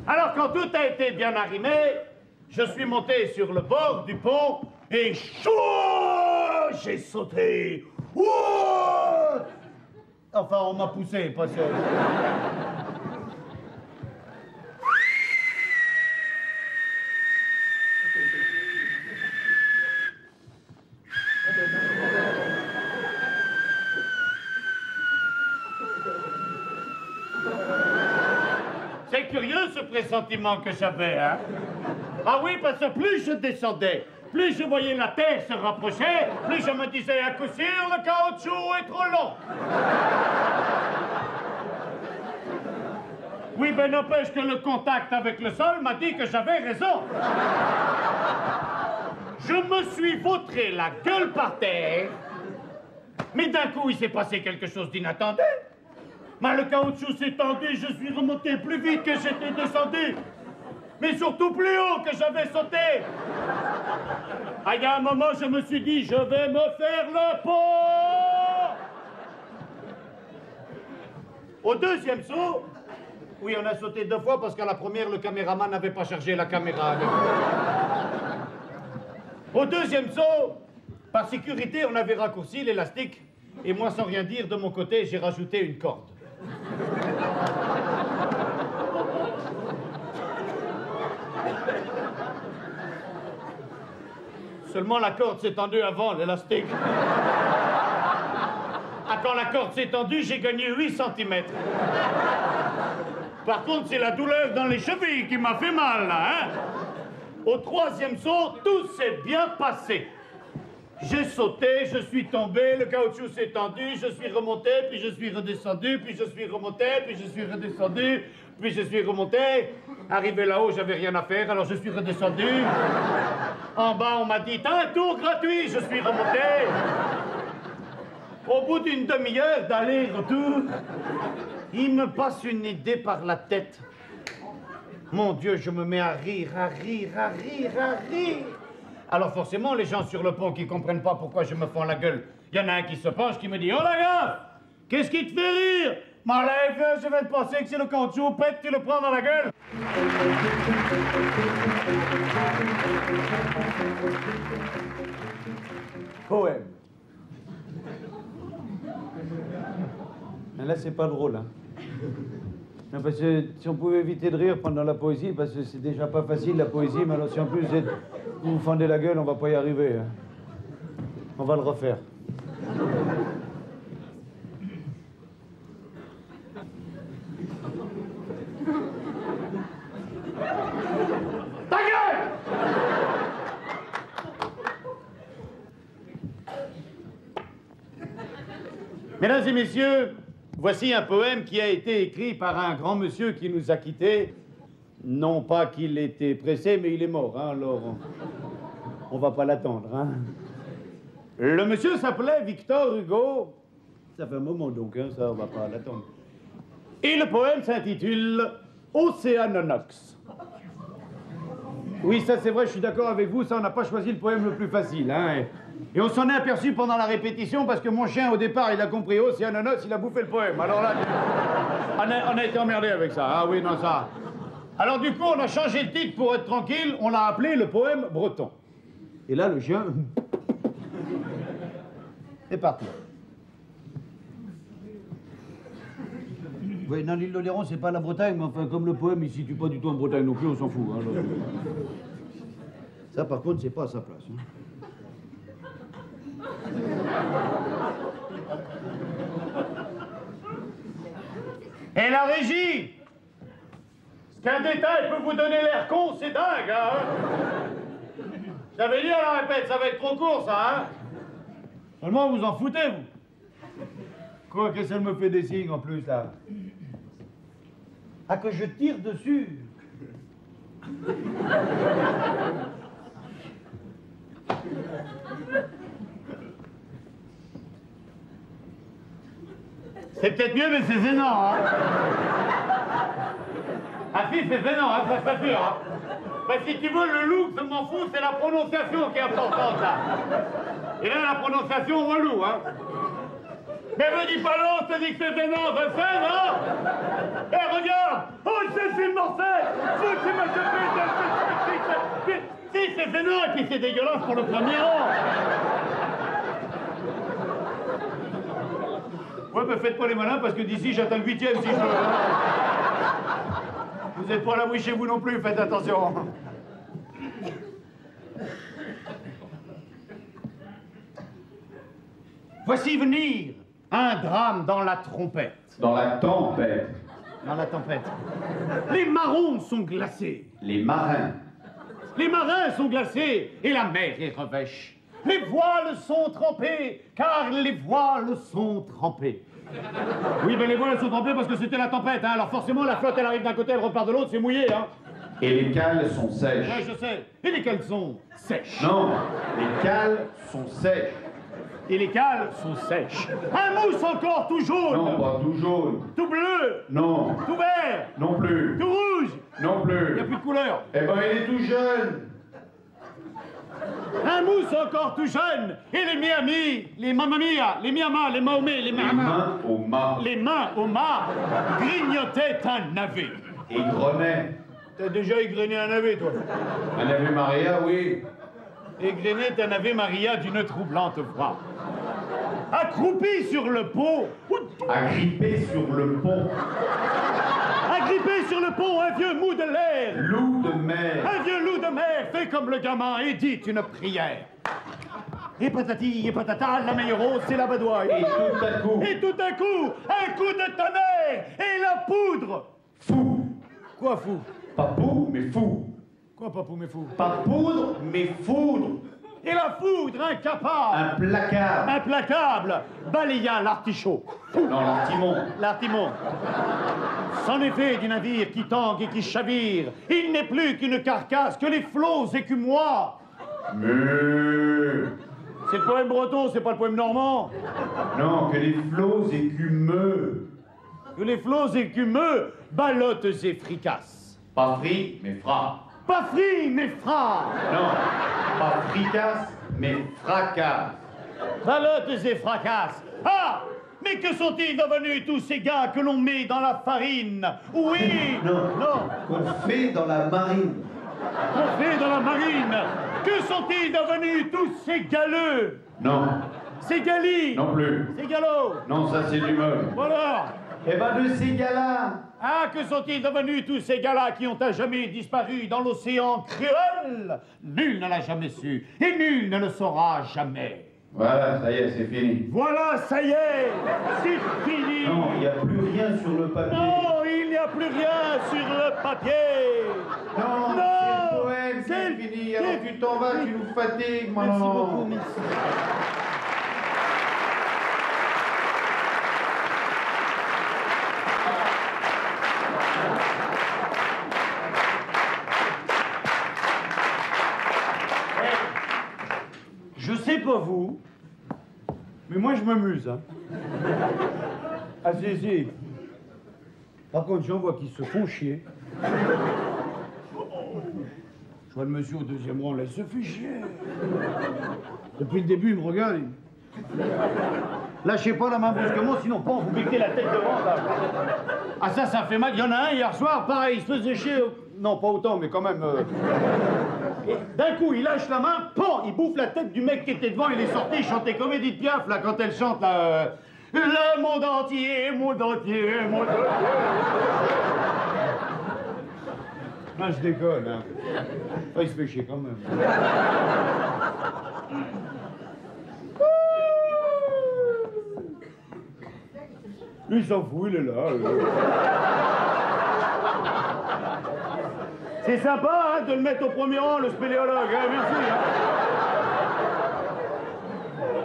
Alors, quand tout a été bien arrimé, je suis monté sur le bord du pont et chou, j'ai sauté. Ouh, enfin, on m'a poussé, parce que... C'est curieux ce pressentiment que j'avais, hein? Ah oui, parce que plus je descendais, plus je voyais la terre se rapprocher, plus je me disais à coup sûr, le caoutchouc est trop long. Oui, ben n'empêche que le contact avec le sol m'a dit que j'avais raison. Je me suis vautré la gueule par terre, mais d'un coup, il s'est passé quelque chose d'inattendu. Mais le caoutchouc s'est tendu, je suis remonté plus vite que j'étais descendu. Mais surtout plus haut que j'avais sauté. Ah, il y a un moment, je me suis dit, je vais me faire le pot. Au deuxième saut, oui, on a sauté 2 fois parce qu'à la première, le caméraman n'avait pas chargé la caméra. Au deuxième saut, par sécurité, on avait raccourci l'élastique. Et moi, sans rien dire, de mon côté, j'ai rajouté une corde. Seulement la corde s'est tendue avant l'élastique. Ah, quand la corde s'est tendue, j'ai gagné 8 cm. Par contre, c'est la douleur dans les chevilles qui m'a fait mal, là, hein. Au 3e saut, tout s'est bien passé. J'ai sauté, je suis tombé, le caoutchouc s'est tendu, je suis remonté, puis je suis redescendu, puis je suis remonté, puis je suis redescendu. Puis je suis remonté. Arrivé là-haut, j'avais rien à faire, alors je suis redescendu. En bas, on m'a dit, t'as un tour gratuit. Je suis remonté. Au bout d'une demi-heure d'aller-retour, il me passe une idée par la tête. Mon Dieu, je me mets à rire, à rire, à rire, à rire. Alors forcément, les gens sur le pont qui comprennent pas pourquoi je me fends la gueule, il y en a un qui se penche, qui me dit, oh la gaffe, qu'est-ce qui te fait rire? M'enlève, je vais te passer que c'est le caoutchouc, pète, tu le prends dans la gueule. Poème. Mais là, c'est pas drôle, hein. Non, parce que si on pouvait éviter de rire pendant la poésie, parce que c'est déjà pas facile la poésie, mais alors si en plus vous vous fendez la gueule, on va pas y arriver, hein. On va le refaire. Ta gueule! Mesdames et messieurs, voici un poème qui a été écrit par un grand monsieur qui nous a quittés. Non pas qu'il était pressé, mais il est mort, hein, alors on va pas l'attendre, hein. Le monsieur s'appelait Victor Hugo. Ça fait un moment donc, hein, ça, on va pas l'attendre. Et le poème s'intitule Océanonox. Oui, ça c'est vrai, je suis d'accord avec vous, ça on n'a pas choisi le poème le plus facile, hein. Et on s'en est aperçu pendant la répétition parce que mon chien au départ il a compris Océanonox, il a bouffé le poème. Alors là, on a été emmerdé avec ça, ah oui, non ça. Alors du coup on a changé le titre pour être tranquille, on l'a appelé le poème breton. Et là le chien est parti. Oui, non, l'île d'Oléron, c'est pas la Bretagne, mais enfin, comme le poème, il ne se situe pas du tout en Bretagne non plus, on s'en fout. Hein, alors. Ça, par contre, c'est pas à sa place. Hein. Et la régie, qu'un détail peut vous donner l'air con, c'est dingue, hein. J'avais dit à la répète, ça va être trop court, ça, hein. Seulement, vous en foutez, vous. Quoi, qu'est-ce qu'elle me fait des signes, en plus, là? Ah, que je tire dessus. C'est peut-être mieux, mais c'est gênant, hein. Ah si, c'est gênant, hein, ça c'est sûr, hein. Bah, si tu veux, le look, je m'en fous, c'est la prononciation qui est importante, là. Et là, la prononciation relou, hein. Mais me dis pas non, je te dis que c'est gênant, je sais, non? Eh, regarde! Oh, c'est mortel! Faut que tu me chopes! Si, c'est gênant, et puis c'est dégueulasse pour le premier rang! Ouais, mais faites pas les malins, parce que d'ici, j'atteins le 8e si je veux. Vous n'êtes pas à l'abri chez vous non plus, faites attention. Voici venir un drame dans la trompette. Dans la tempête. Dans la tempête. Les marrons sont glacés. Les marins. Les marins sont glacés et la mer est revêche. Les voiles sont trempées, car les voiles sont trempées. Oui, mais les voiles sont trempées parce que c'était la tempête, hein. Alors forcément, la flotte, elle arrive d'un côté, elle repart de l'autre, c'est mouillé, hein. Et les cales sont sèches. Ouais, je sais. Et les cales sont sèches. Non, les cales sont sèches. Et les cales sont sèches. Un mousse encore tout jaune. Non, pas tout jaune. Tout bleu. Non. Tout vert. Non plus. Tout rouge. Non Il plus. n'y a plus de couleur. Eh ben, il est tout jeune. Un mousse encore tout jeune. Et les miamis, les mamamia, les miamas, les maomés, les Les mamas. mains au mât. Les mains au mât grignotaient un navet. Et grenet. T'as déjà égrené un navet, toi? Un Ave Maria, oui. Égrené un Ave Maria d'une troublante voix. Accroupi sur le pont. Agrippé sur le pont. Agrippé sur le pont, un vieux mou de l'air. Loup de mer. Un vieux loup de mer fait comme le gamin et dit une prière. Et patati et patata, la meilleure rose, c'est la badoie. Et tout à coup. Et tout à coup, un coup de tonnerre et la poudre. Fou. Quoi fou? Pas pou, mais fou. Quoi papou mais fou? Pas poudre, mais foudre. Et la foudre incapable, Implacable. implacable, balaya l'artichaut. Non, l'artimon. L'artimon. C'en est fait du navire qui tangue et qui chavire. Il n'est plus qu'une carcasse, que les flots écumoires. Mais... C'est le poème breton, c'est pas le poème normand. Non, que les flots écumeux. Que les flots écumeux, ballottes et fricassent. Pas frit, mais fra. Pas frit, mais fra. Non, pas fricasse, mais fracasse. Ballottes et fracasses. Ah! Mais que sont-ils devenus tous ces gars que l'on met dans la farine? Oui! Non. Qu'on fait dans la marine. On fait dans la marine. Que sont-ils devenus tous ces galeux? Non, Ces galis? non plus. Ces galops? Non, ça c'est du meuble. Voilà. Eh ben de ces gars-là. Ah, que sont-ils devenus tous ces gars-là qui ont à jamais disparu dans l'océan cruel? Nul ne l'a jamais su, et nul ne le saura jamais. Voilà, ça y est, c'est fini. Voilà, ça y est, c'est fini. Non, il n'y a plus rien sur le papier. Non, il n'y a plus rien sur le papier. Non, Non, c'est le poème, c'est c'est fini. Alors tu t'en vas, tu nous fatigues, Merci maman. beaucoup, merci. Je sais pas vous, mais moi je m'amuse. Hein. Ah si. Par contre, j'en vois qui se font chier. Je vois le monsieur au deuxième rang, là, il se fait chier. Depuis le début, il me regarde. Lâchez pas la main brusquement, sinon pas vous becquez la tête devant. Là. Ah ça fait mal. Il y en a un hier soir, pareil, il se faisait chier. Non, pas autant, mais quand même. Et d'un coup, il lâche la main, pan, il bouffe la tête du mec qui était devant. Il est sorti, il chantait comme Edith Piaf, là, quand elle chante, là. Le monde entier, monde entier, monde entier. Non, je déconne, hein. Enfin, il se fait chier quand même. Lui, il s'en fout, il est là. C'est sympa, hein, de le mettre au premier rang, le spéléologue, hein, merci. Hein.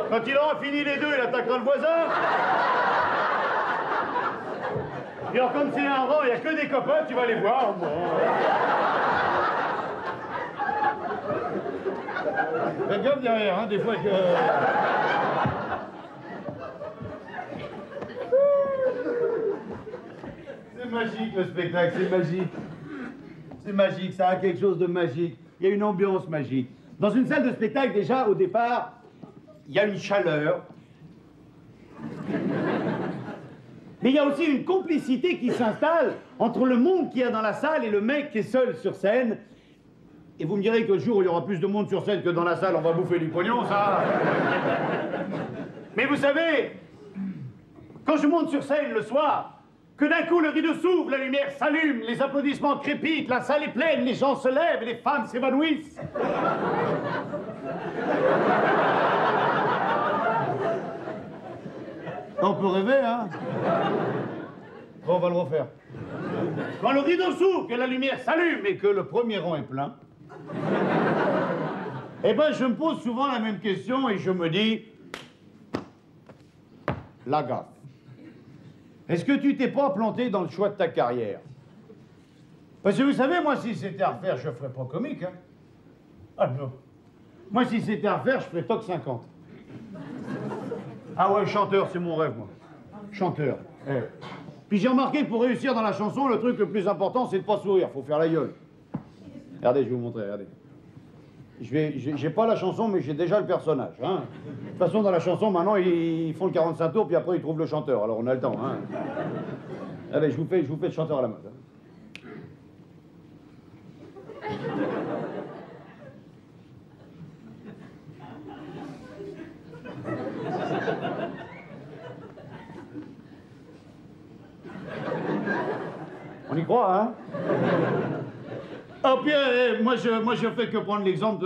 Quand il aura fini les deux, il attaquera le voisin. Et alors, comme c'est un rang, il n'y a que des copains, tu vas les voir. Bon. Faites gaffe derrière, hein, des fois que... C'est magique, le spectacle, c'est magique. C'est magique, ça a quelque chose de magique. Il y a une ambiance magique. Dans une salle de spectacle, déjà, au départ, il y a une chaleur. Mais il y a aussi une complicité qui s'installe entre le monde qu'il y a dans la salle et le mec qui est seul sur scène. Et vous me direz que le jour où il y aura plus de monde sur scène que dans la salle, on va bouffer du pognon, ça. Mais vous savez, quand je monte sur scène le soir, que d'un coup le rideau s'ouvre, la lumière s'allume, les applaudissements crépitent, la salle est pleine, les gens se lèvent et les femmes s'évanouissent. On peut rêver, hein? Bon, on va le refaire. Quand le rideau s'ouvre, que la lumière s'allume et que le premier rang est plein, eh ben, je me pose souvent la même question et je me dis... La gaffe. Est-ce que tu t'es pas planté dans le choix de ta carrière? Parce que vous savez, moi, si c'était à refaire, je ferais pas comique, hein? Ah non. Moi, si c'était à refaire, je ferais Toc 50. Ah ouais, chanteur, c'est mon rêve, moi. Chanteur. Eh. Puis j'ai remarqué que pour réussir dans la chanson, le truc le plus important, c'est de pas sourire. Faut faire la gueule. Regardez, je vais vous montrer, regardez. J'ai pas la chanson, mais j'ai déjà le personnage. Hein. De toute façon, dans la chanson, maintenant, ils font le 45 tours, puis après, ils trouvent le chanteur. Alors, on a le temps. Hein. Allez, je vous fais le chanteur à la mode. Hein. On y croit, hein? Oh, puis, moi, je fais que prendre l'exemple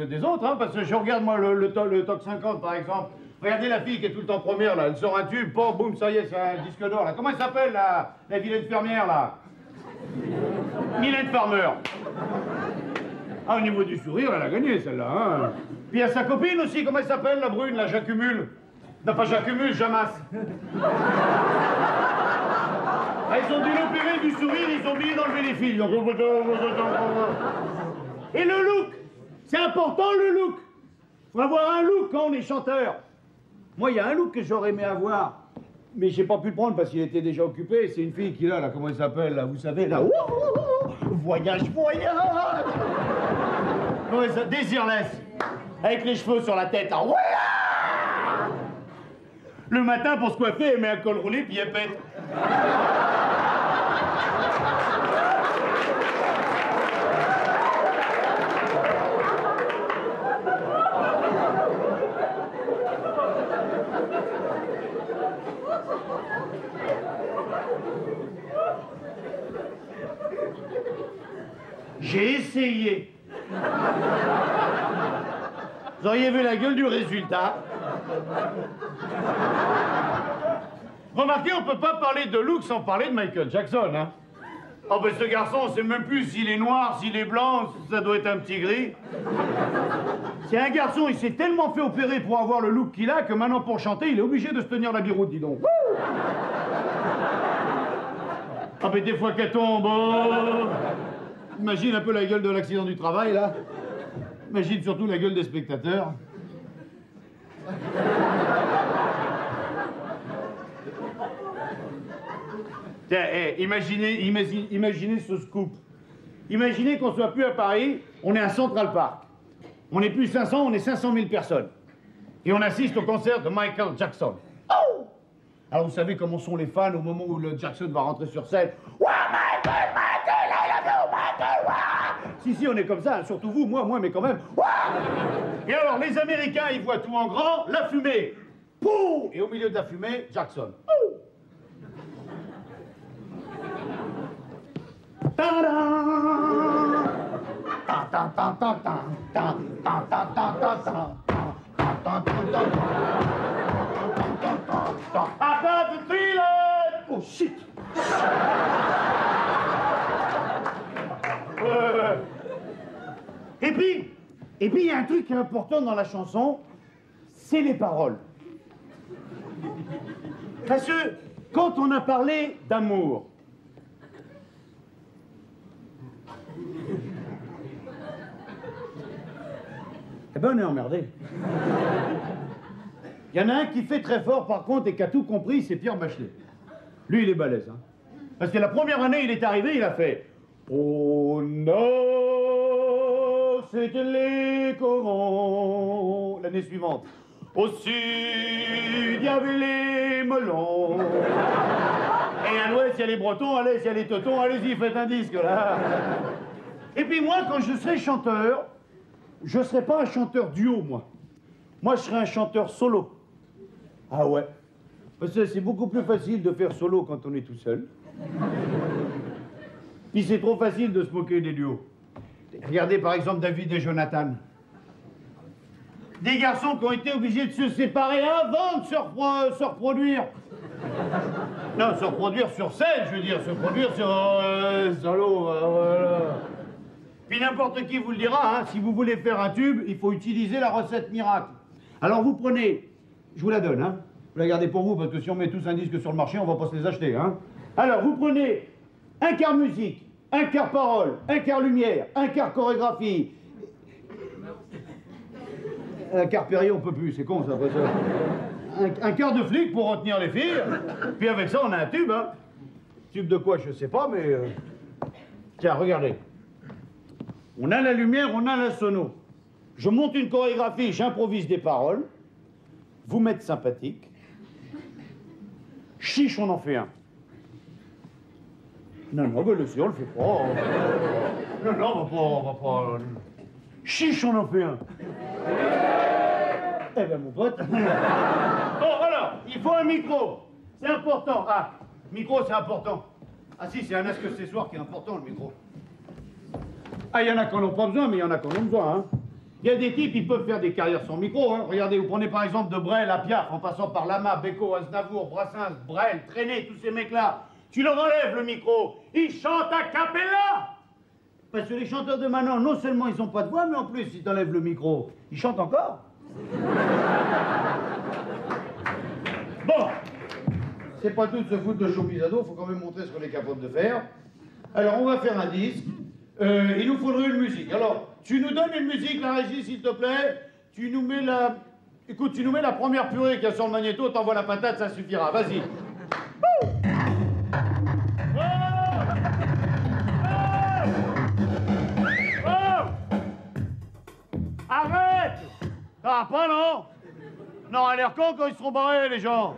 des autres, hein, parce que je regarde, moi, le Toc 50, par exemple. Regardez la fille qui est tout le temps première, là. Elle sort un tube, bon, boum, ça y est, c'est un disque d'or, là. Comment elle s'appelle, la vilaine fermière, là? Mylène Farmer. Ah, au niveau du sourire, elle a gagné, celle-là, hein. Puis il y a sa copine aussi, comment elle s'appelle, la brune, là, j'accumule. Non, pas j'accumule, j'amasse. Ah, ils ont dû l'opérer du sourire, ils ont oublié d'enlever les fils. Et le look, c'est important le look. Faut avoir un look quand on est chanteur. Moi, il y a un look que j'aurais aimé avoir, mais j'ai pas pu le prendre parce qu'il était déjà occupé. C'est une fille qui là, comment elle s'appelle, là, vous savez, là. Voyage, voyage. Ouais, ça, Désirless. Avec les cheveux sur la tête, là. Le matin, pour se coiffer, elle met un col roulé, puis elle pète. J'ai essayé. Vous auriez vu la gueule du résultat. Remarquez, on peut pas parler de look sans parler de Michael Jackson, hein. Oh ben ce garçon, on sait même plus s'il est noir, s'il est blanc, ça doit être un petit gris. C'est un garçon, il s'est tellement fait opérer pour avoir le look qu'il a que maintenant pour chanter, il est obligé de se tenir la biroute, dis donc. Ah ben des fois qu'elle tombe, oh. Imagine un peu la gueule de l'accident du travail, là. Imagine surtout la gueule des spectateurs. Tiens, imaginez ce scoop. Imaginez qu'on soit plus à Paris, on est à Central Park. On n'est plus 500, on est 500 000 personnes. Et on assiste au concert de Michael Jackson. Oh! Alors vous savez comment sont les fans au moment où le Jackson va rentrer sur scène. Wow, Michael, Michael, I love you, Michael, wow! Si, on est comme ça, surtout vous, moi, mais quand même. Wow! Et alors, les Américains, ils voient tout en grand, la fumée. Pouh! Et au milieu de la fumée, Jackson. Oh! Oh shit! Et puis, il y a un truc qui est important dans la chanson, c'est les paroles. Parce que quand on a parlé d'amour, eh ben on est emmerdé. Il y en a un qui fait très fort par contre et qui a tout compris, c'est Pierre Bachelet. Lui, il est balèze, hein. Parce que la première année, il est arrivé, il a fait « Oh non, c'était les corons ». L'année suivante « Au sud, il y avait les melons ». Et à l'ouest, il y a les bretons, à l'est, il y a les teutons, allez-y, faites un disque, là. Et puis moi, quand je serai chanteur, je ne serai pas un chanteur duo, moi. Moi, je serai un chanteur solo. Ah ouais. Parce que c'est beaucoup plus facile de faire solo quand on est tout seul. Puis c'est trop facile de se moquer des duos. Regardez par exemple David et Jonathan. Des garçons qui ont été obligés de se séparer avant de se reproduire. Non, se reproduire sur scène, je veux dire, se produire sur solo, voilà. Puis n'importe qui vous le dira, hein, si vous voulez faire un tube, il faut utiliser la recette miracle. Alors vous prenez, je vous la donne, hein. Vous la gardez pour vous, parce que si on met tous un disque sur le marché, on va pas se les acheter, hein. Alors vous prenez un quart musique, un quart parole, un quart lumière, un quart chorégraphie. Un quart Perrier, on peut plus, c'est con ça, après ça. Un quart de flic pour retenir les filles. Puis avec ça, on a un tube, hein. Tube de quoi, je sais pas, mais... Tiens, regardez. On a la lumière, on a la sono. Je monte une chorégraphie, j'improvise des paroles. Vous m'êtes sympathique. Chiche, on en fait un. Non, ben le si, on le fait pas. Non, on va pas... Chiche, on en fait un. Eh ben, mon pote. Bon, alors, il faut un micro. C'est important. Ah, micro, c'est important. Ah si, c'est un accessoire qui est important, le micro. Ah, il y en a qui n'en ont pas besoin, mais il y en a qui en ont besoin, hein. Il y a des types, ils peuvent faire des carrières sans micro, hein. Regardez, vous prenez par exemple de Brel à Piaf, en passant par Lama, Beko, Aznavour, Brassens, Brel, Trenet, tous ces mecs-là. Tu leur enlèves le micro, ils chantent a cappella. Parce que les chanteurs de maintenant, non seulement ils ont pas de voix, mais en plus, ils t'enlèvent le micro. Ils chantent encore. Bon, c'est pas tout de se foutre de Chopisado, faut quand même montrer ce qu'on est capable de faire. Alors, on va faire un disque. Il nous faudrait une musique. Alors, tu nous donnes une musique, la régie, s'il te plaît. Tu nous mets la... Écoute, tu nous mets la première purée qu'il y a sur le magnéto, t'envoies la patate, ça suffira. Vas-y. Arrête! Ah, pas non! Non, à l'air con quand ils seront barrés, les gens.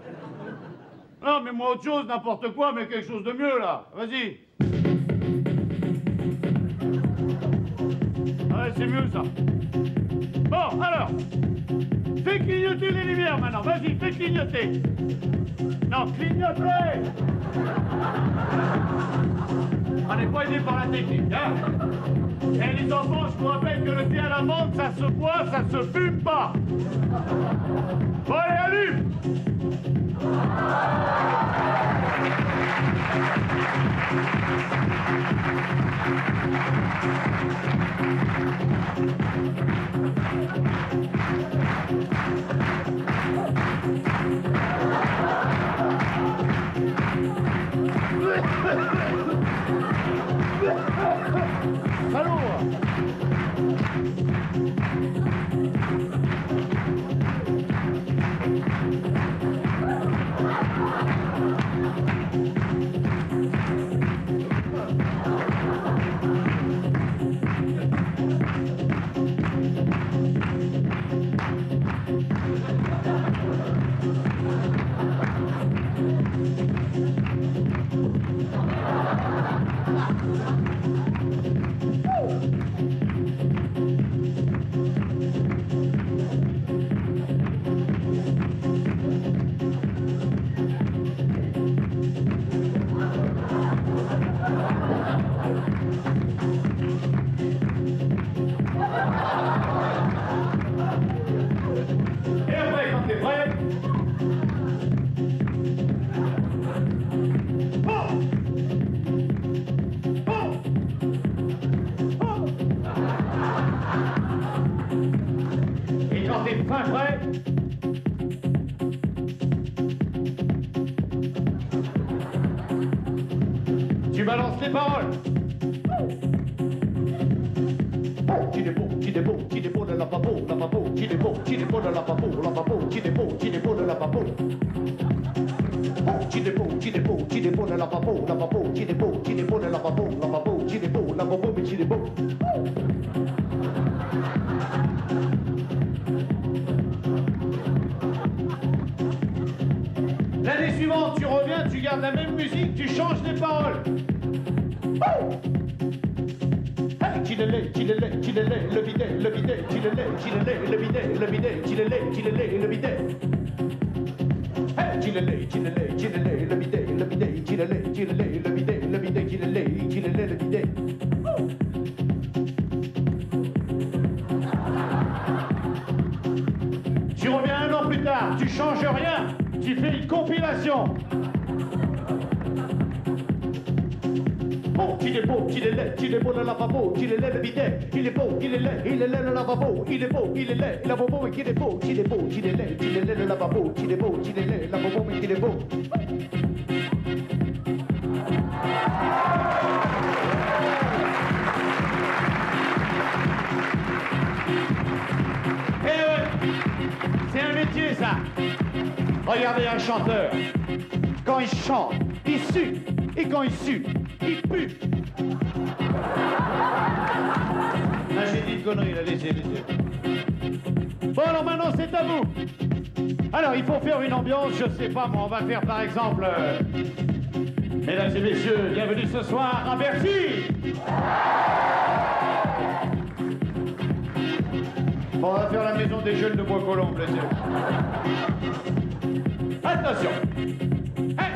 Non, mais moi autre chose, n'importe quoi, mais quelque chose de mieux, là. Vas-y. Ouais, c'est mieux, ça. Bon, alors. Fais clignoter les lumières, maintenant. Vas-y, fais clignoter. Non, clignoter! On n'est pas aidé par la technique, hein? Et les enfants, je vous rappelle que le thé à la menthe, ça se boit, ça se fume pas. Bon, allez, allume! Allô? Tu balances les paroles. Qui dépôt de la papo, qui dépôt de la papo, qui dépôt de la papo. Qui dépôt de la papo, qui dépôt de la papo, qui dépôt, la papo, mais qui dépôt. L'année suivante, tu reviens, tu gardes la même musique, tu changes les paroles. Le bidet, le bidet, le bidet, le bidet, le bidet. Le bidet, le bidet. Tu reviens un an plus tard, tu changes rien, tu fais une compilation. Qui dépôt de la lavabo, qui est laid, le bidet, il est beau, il est laid, le lavabo, il est beau, il est laid, le lavabo, et qui est beau, il est laid, le lavabo, il est beau, il est laid, le lavabo, mais il est beau. C'est un métier, ça. Regardez un chanteur. Quand il chante, il sue. Et quand il sue, il pue. Là, j'ai dit une connerie, là, laissez. Bon, alors maintenant, c'est à vous. Alors, il faut faire une ambiance, je sais pas, moi, on va faire, par exemple... Mesdames et messieurs, bienvenue ce soir à Bercy. Bon, on va faire la maison des jeunes de Bois-Colombes, les yeux. Attention. Hey.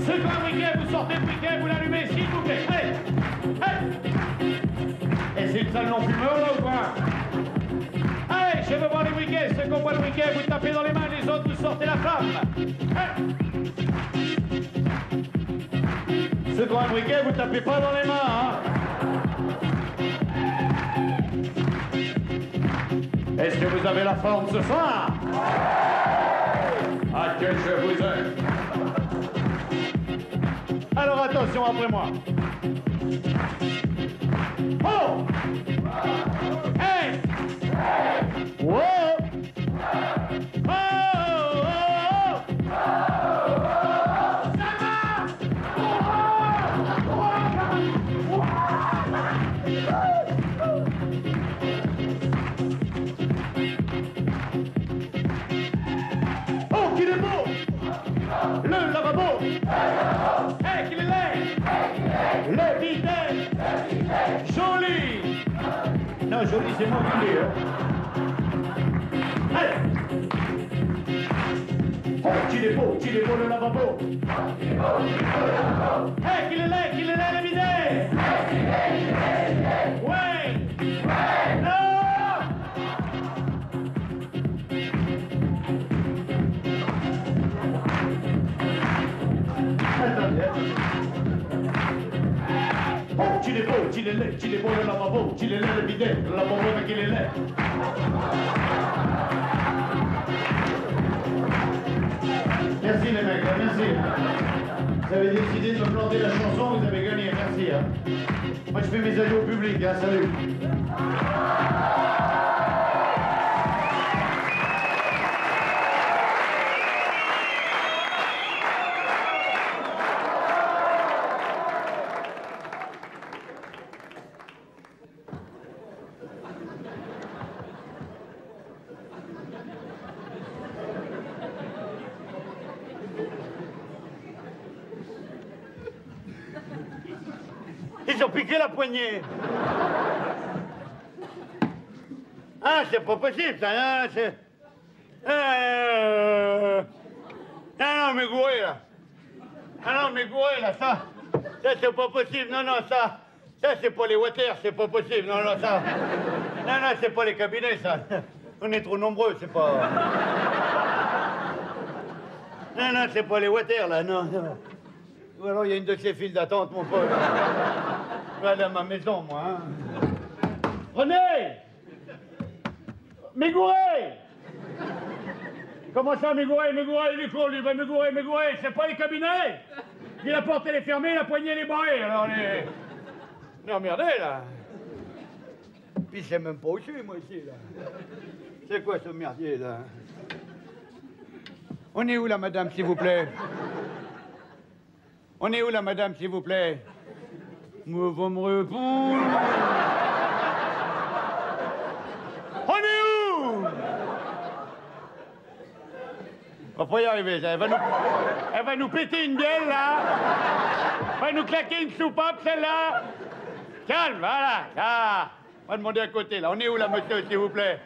Ce grand briquet, vous sortez le briquet, vous l'allumez, s'il vous plaît. Allez, allez. Et c'est une salle non-fumeur, là, ou quoi? Allez, je veux voir les briquets. Ceux qui ont pas le briquet, vous tapez dans les mains, les autres, vous sortez la flamme. Allez. Ceux qui ont un briquet, vous tapez pas dans les mains, hein. Est-ce que vous avez la forme ce soir? Ah, que je vous aime. Alors attention après moi. Oh! Hey! Wow! Oh! Oh, qu'il est beau! Le lavabo! Hey, qu'il est laid! Le bidet! Joli! Non, joli, c'est moi qui l'ai, hein. Allez! Oh, qu'il est beau, le lavabo! Hey, qu'il est laid, le bidet! Ouais! Non! Oh, qu'il est beau, le lavabo, qu'il est laid, le bidet, le lavabo, mais qu'il est laid. Merci les mecs, merci. Vous avez décidé de me planter la chanson, vous avez gagné, merci. Hein. Moi je fais mes adieux au public, hein, salut. Ils ont piqué la poignée. Ah, c'est pas possible, ça, hein, c'est... non, mais gouré, là. Ah non, mais gouré, là, ça c'est pas possible, non, ça c'est pas les water, c'est pas possible, non, ça... Non, c'est pas les cabinets, ça. On est trop nombreux, c'est pas... Non, c'est pas les water, là, non. Ou alors, il y a une de ces files d'attente, mon pote. Je vais aller à ma maison, moi, hein. René! Mégouré! Comment ça, Mégouré, il est court, lui. Ben, Mégouré, c'est pas les cabinets? La porte, elle est fermée, la poignée, elle est barrée, alors les... Non, merdez, là. Puis c'est même pas où je suis, moi, ici, là. C'est quoi, ce merdier, là? On est où, là, madame, s'il vous plaît? On est où, là, madame, s'il vous plaît? Vous me répondre. On est où? On va pas y arriver, ça. Elle va nous péter une gueule, là. Elle va nous claquer une soupape, celle-là. Calme, voilà. Ah. On va demander à côté, là. On est où, là, monsieur, s'il vous plaît?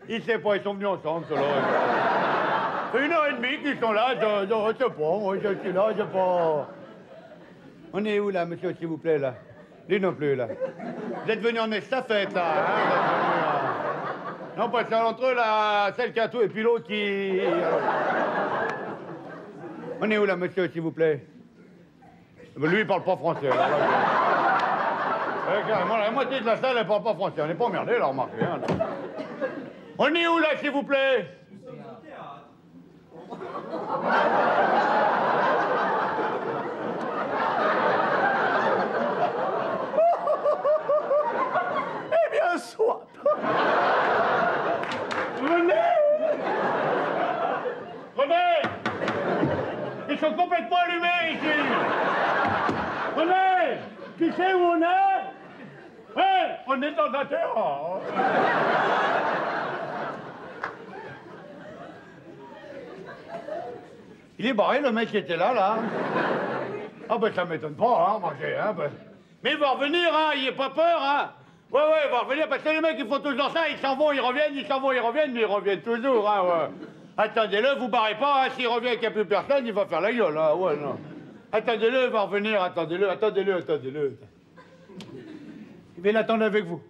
Il sait pas, ils sont venus ensemble, ceux-là. 1h30 qu'ils sont là, je sais pas, moi, je suis là, je sais pas... On est où, là, monsieur, s'il vous plaît, là? Lui non plus, là. Vous êtes venu en estafette, là, hein? Vous êtes venu, là. Non, parce qu'entre eux, là, celle qui a tout, et puis l'autre qui... On est où, là, monsieur, s'il vous plaît? Lui, il parle pas français, là. Carrément, la moitié de la salle, elle parle pas français. On n'est pas emmerdés, là, remarquez, hein, là. On est où, là, s'il vous plaît? Eh bien, soit. Venez. Ils sont complètement allumés ici. Venez. Tu sais où on est? Ouais, on est dans un terrain. Il est barré, le mec qui était là, là. Ah ben ça m'étonne pas, hein, remarquez, hein. Ben... Mais il va revenir, hein, il est pas peur, hein. Ouais, il va revenir, parce que les mecs, ils font toujours ça, ils s'en vont, ils reviennent, ils s'en vont, ils reviennent, mais ils reviennent toujours, hein, ouais. Attendez-le, vous barrez pas, hein, s'il revient et qu'il n'y a plus personne, il va faire la gueule, hein, ouais, non. Attendez-le, il va revenir, attendez-le. Je vais l'attendre avec vous.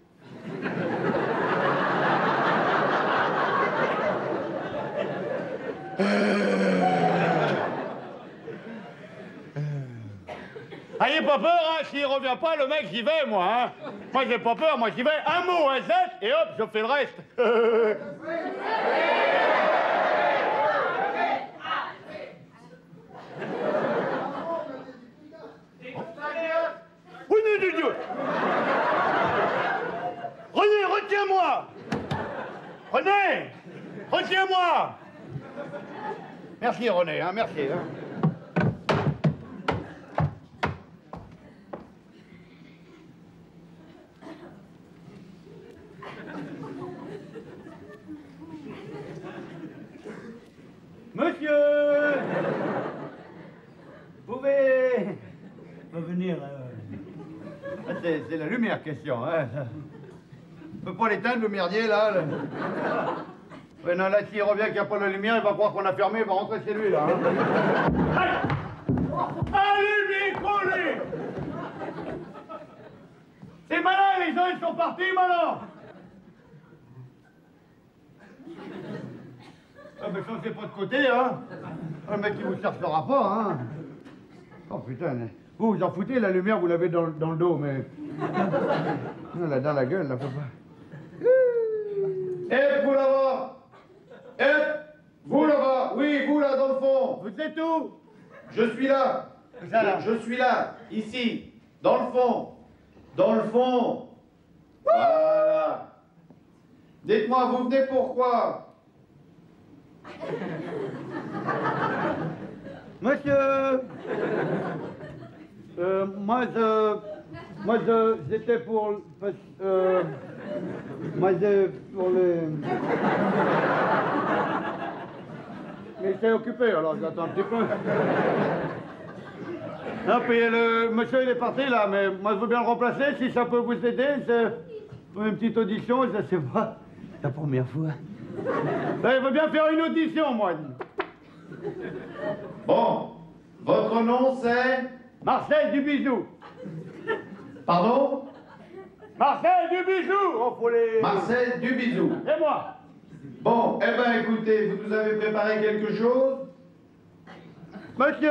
Ayez pas peur, hein, s'il revient pas, le mec, j'y vais, moi, hein. Moi, j'ai pas peur, moi, j'y vais. Un mot, un geste, et hop, je fais le reste. Oui, non, du Dieu. René, retiens-moi. René, retiens-moi. Merci, René, hein, merci. Hein. Monsieur, vous pouvez revenir. C'est la lumière question. Hein. On peut pas l'éteindre le merdier là. Ouais, non, là s'il revient qu'il n'y a pas la lumière, il va croire qu'on a fermé, il va rentrer chez lui là. Hein. Allez, lui. C'est malin, les gens ils sont partis malin. Ah ben changez pas de côté, hein. Le mec il vous cherchera pas, hein. Oh putain, vous en foutez, la lumière vous l'avez dans le dos, mais... Là, dans la gueule, là, faut pas... Eh, vous là-bas. Eh, vous là-bas. Oui, vous là, dans le fond. Vous êtes où? Je suis là. Je suis là, ici, dans le fond. Dans le fond. Voilà. Dites-moi, vous venez pourquoi? Monsieur, j'étais pour les... Mais j'étais occupé, alors j'attends un petit peu. Non, puis le monsieur il est parti là, mais moi je veux bien le remplacer, si ça peut vous aider, c'est une petite audition, je sais pas, la première fois. Ben, il veut bien faire une audition, moi. Bon, votre nom c'est? Marcel Dubizou. Pardon? Marcel Dubizou. Oh, faut les... Marcel Dubizou. Et moi. Bon, eh ben écoutez, vous nous avez préparé quelque chose? Monsieur.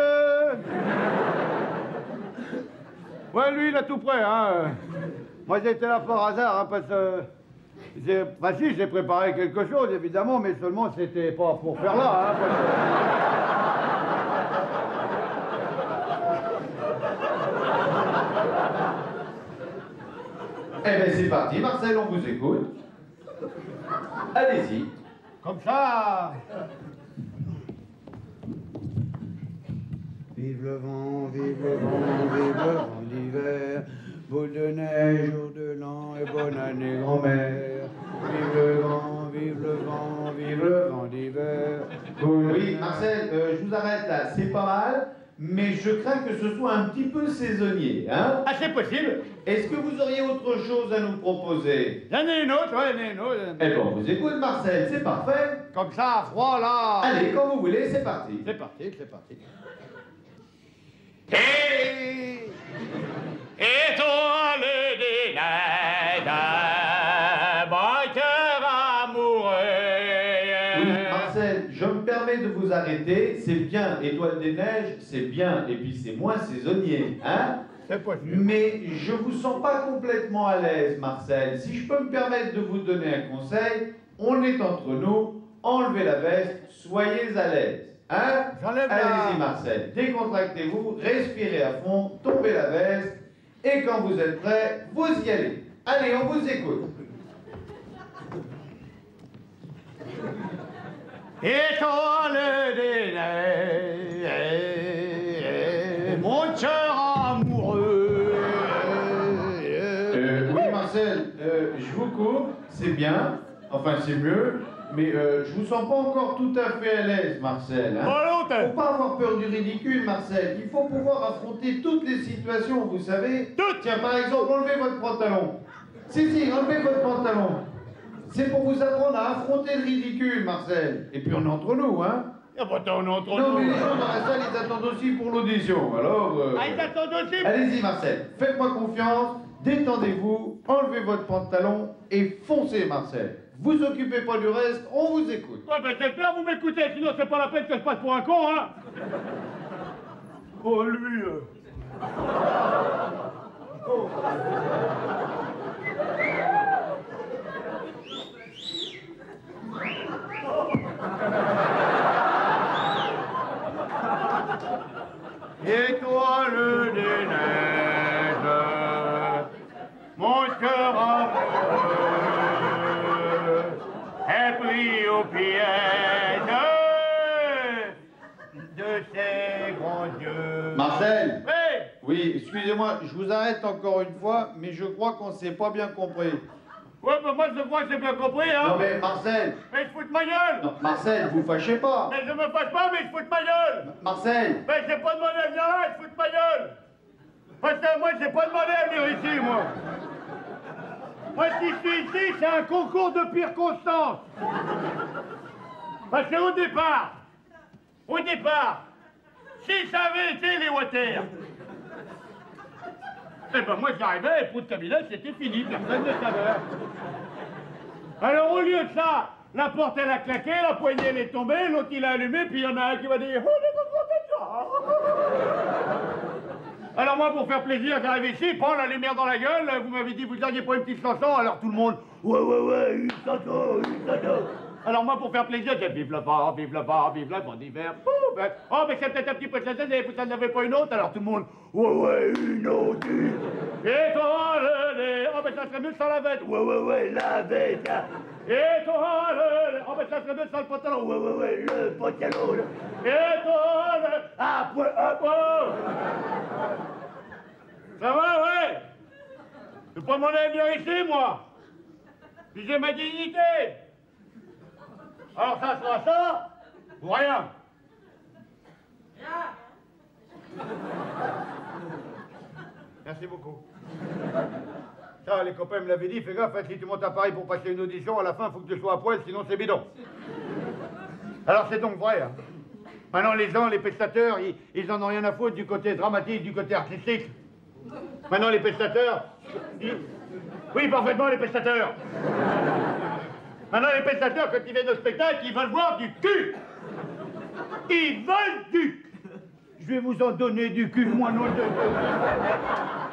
Ouais, lui, il a tout prêt, hein. Moi, j'étais là par hasard, hein, parce que... Bah si, j'ai préparé quelque chose, évidemment, mais seulement c'était pas pour faire là, hein, Eh ben c'est parti, Marcel, on vous écoute. Allez-y. Comme ça. Vive le vent, vive le vent, vive le vent d'hiver. Boule de neige, jour de l'an et bonne année grand-mère. Vive le vent, vive le vent, vive le vent d'hiver. Oui, Marcel, je vous arrête là, c'est pas mal, mais je crains que ce soit un petit peu saisonnier, hein? Ah, c'est possible. Est-ce que vous auriez autre chose à nous proposer? J'en ai une autre, ouais, j'en ai une autre. Eh ben, on vous écoute, Marcel, c'est parfait. Comme ça, à froid, là. Allez, quand vous voulez, c'est parti. C'est parti, c'est parti. Étoile des neiges, mon cœur amoureux. Oui, Marcel, je me permets de vous arrêter. C'est bien, Étoile des neiges, c'est bien, et puis c'est moins saisonnier, hein? C'est possible. Mais je vous sens pas complètement à l'aise, Marcel. Si je peux me permettre de vous donner un conseil, on est entre nous, enlevez la veste, soyez à l'aise. Hein? Allez-y, Marcel, décontractez-vous, respirez à fond, tombez la veste, et quand vous êtes prêts, vous y allez. Allez, on vous écoute. Étoile des neiges, mon cœur amoureux. Oui, Marcel, je vous coupe, c'est bien, enfin c'est mieux. Mais je vous sens pas encore tout à fait à l'aise, Marcel. Hein? Faut pas avoir peur du ridicule, Marcel. Il faut pouvoir affronter toutes les situations, vous savez. Tiens, par exemple, enlevez votre pantalon. Si, enlevez votre pantalon. C'est pour vous apprendre à affronter le ridicule, Marcel. Et puis on est entre nous, hein. Il n'y a pas ton nom trop Non, mais lourd. les gens dans la salle, ils attendent aussi pour l'audition, alors... Ah, ils attendent aussi. Allez-y, Marcel, faites-moi confiance, détendez-vous, enlevez votre pantalon et foncez, Marcel. Vous occupez pas du reste, on vous écoute. Ouais, ben j'espère vous m'écoutez, sinon c'est pas la peine que je passe pour un con, hein. Oh, lui, Oh. Étoile des neiges, mon cœur amoureux est pris au piège de ces grands yeux. Marcel? Oui. Oui, excusez-moi, je vous arrête encore une fois, mais je crois qu'on s'est pas bien compris. Ouais, ben moi je crois que j'ai bien compris, hein. Non mais Marcel, Mais je fous de ma gueule. non, Marcel, vous fâchez pas. Mais je me fâche pas, mais je fous de ma gueule. Marcel, Mais j'ai pas demandé à venir là, je fous de ma gueule. Parce que moi j'ai pas demandé à venir ici, moi. Moi si je suis ici, c'est un concours de pire constance. Parce qu'au départ, si ça avait été les water, eh ben moi j'arrivais, et pour le cabinet, c'était fini, personne ne savait. Alors au lieu de ça, la porte elle a claqué, la poignée elle est tombée, l'autre il a allumé, puis il y en a un qui va dire « Oh, alors moi pour faire plaisir, j'arrive ici, prends la lumière dans la gueule, vous m'avez dit vous n'auriez pas une petite chanson, alors tout le monde « Ouais, une chanson, une chanson ». Alors moi pour faire plaisir, j'ai vive le vent d'hiver, oh mais c'est peut-être un petit peu de cette année, vous n'en avez pas une autre, alors tout le monde « Ouais, une autre ». Et toi, oh mais ça serait mieux sans la veste, ouais, la veste. Et toi, oh mais ça serait mieux sans le pantalon, ouais, le pantalon. Et toi, à point. Ça va, ouais. Je peux pas demander à venir ici, moi. Puis j'ai ma dignité. Alors ça sera ça, ou rien. Merci beaucoup. Ça, les copains me l'avaient dit, fais gaffe, hein, si tu montes à Paris pour passer une audition, à la fin, il faut que tu sois à poil, sinon c'est bidon. Alors c'est donc vrai. Hein. Maintenant, les gens, les pestateurs, ils en ont rien à foutre du côté dramatique, du côté artistique. Maintenant, les pestateurs... Oui, parfaitement, les pestateurs. Maintenant, les pestateurs, quand ils viennent au spectacle, ils veulent voir du cul. Ils veulent du cul. Je vais vous en donner du cul, moi, non de...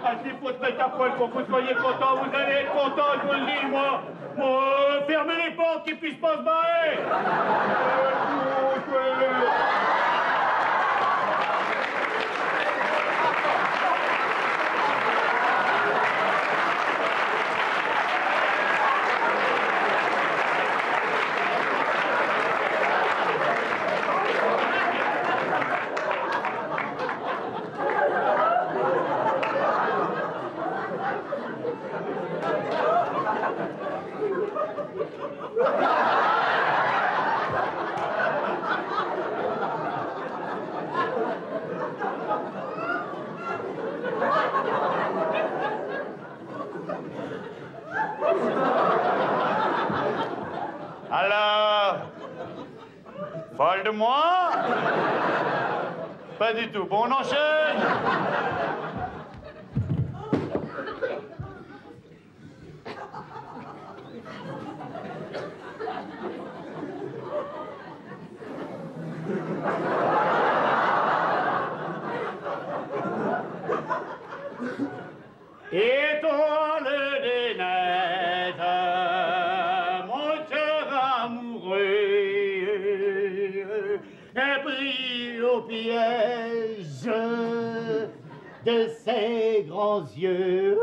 Ah, s'il faut se mettre à poil pour que vous soyez content, vous allez être content, je vous le dis, moi. Fermez les portes, qu'ils puissent pas se barrer. Alors, folle de moi? Pas du tout. Bon, on enchaîne. Étoile des neiges, mon cœur amoureux est pris au piège de ses grands yeux.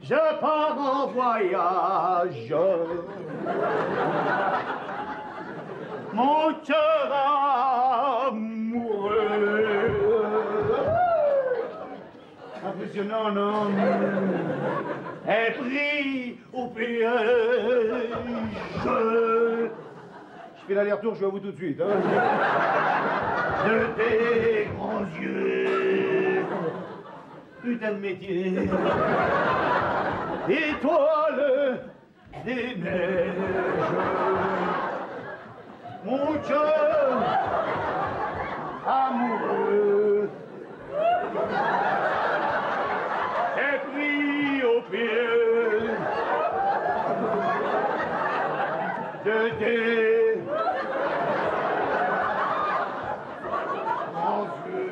Je pars en voyage, mon cœur amoureux. Impressionnant, non? Est pris au piège. Je fais l'aller-retour, je suis à vous tout de suite. Hein. De tes grands yeux. Putain de métier. Étoile des neiges. mon cœur amoureux est pris au pied de tes grands yeux.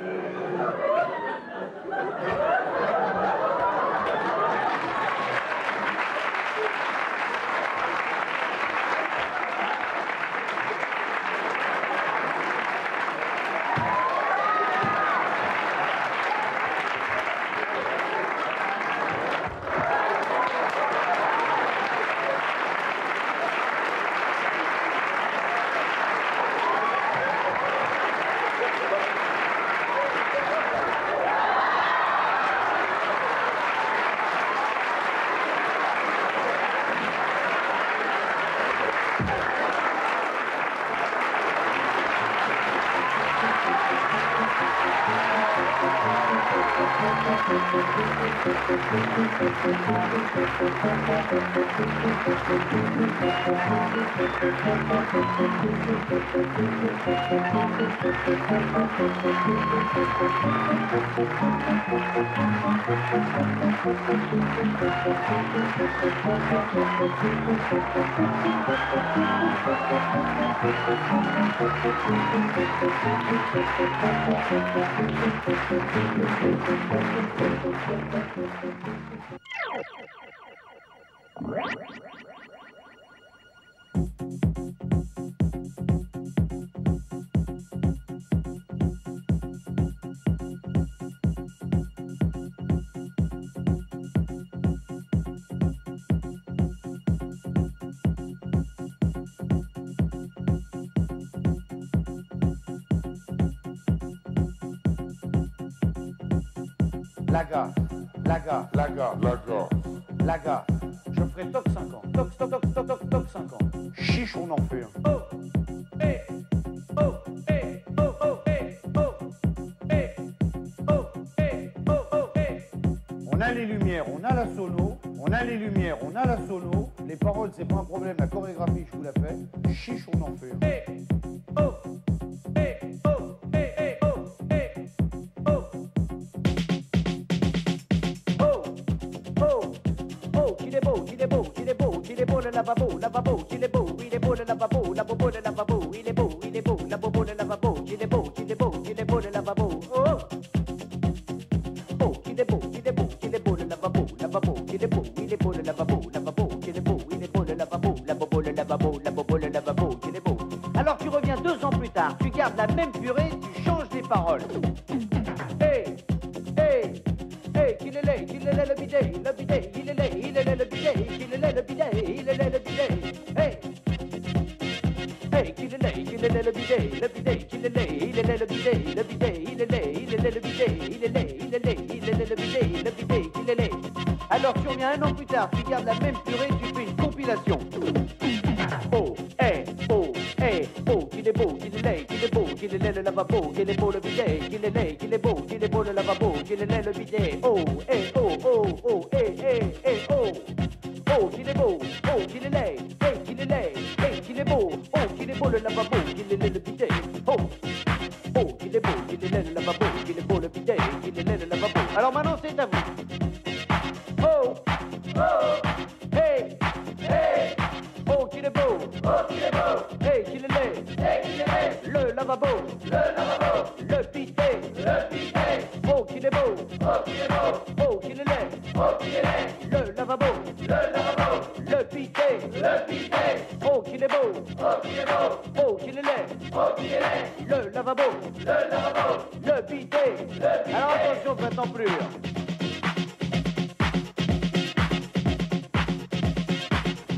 La gare, la gare, la gare, la gare, la gare. Je ferai toc 5 ans, toc, toc, toc, toc, toc, toc 5 ans. Chiche, on en fait un. Oh, eh, oh, eh, oh, oh, eh, oh, eh, oh, eh, oh, oh, eh. On a les lumières, on a la sono, on a les lumières, on a la sono. Les paroles, c'est pas un problème, la chorégraphie, je vous la fais. Chiche, on en fait un. Eh, oh, eh, oh, eh, eh, oh, eh, oh. Qu'il est beau, qu'il est beau, qu'il est beau, qu'il est beau le lavabo, lavabo, qu'il est beau, il est beau le lavabo, la bobo le lavabo, il est beau, la bobo le lavabo, qu'il est beau, qu'il est beau, qu'il est beau le lavabo. Oh, oh, qu'il est beau, qu'il est beau, qu'il est beau le lavabo, lavabo, qu'il est beau, il est beau le lavabo, lavabo, qu'il est beau, il est beau le lavabo, la bobo le lavabo, la bobo le lavabo, qu'il est beau. Alors tu reviens 2 ans plus tard, tu gardes la même purée, tu changes les paroles. Hey, hey. Hey, qu'il est laid le bidet, il est laid, le bidet, qu'il est laid le bidet, il est laid le bidet. Hey, hey, qu'il est laid le bidet, qu'il est laid, il est laid le bidet, il est laid, le bidet, il est laid, le bidet, qu'il est laid. Alors tu reviens 1 an plus tard, tu gardes la même purée, tu fais une compilation. Oh, oh, qu'il est beau, qu'il est laid, qu'il est beau, qu'il est laid le lavabo, qu'il est beau le bidet, qu'il est laid, qu'il est beau le lavabo, qu'il est laid le bidet. Oh, oh, oh, oh, oh, oh, qu'il est beau, oh, qu'il est laid, qu'il est laid, qu'il est beau, oh, qu'il est beau le lavabo, qu'il est laid le bidet. Oh, oh, qu'il est beau, qu'il est laid le lavabo, qu'il est beau le bidet, qu'il est laid le lavabo. Alors maintenant c'est à vous. Oh, oh, hey, hey. Oh, qu'il est beau, qu'il est laid, qu'il est laid, le lavabo, le bidet, oh, qu'il est beau, oh, qu'il est laid, le lavabo, le bidet, oh, qu'il est beau, oh, qu'il est laid, le lavabo, le bidet. Alors attention, maintenant plus.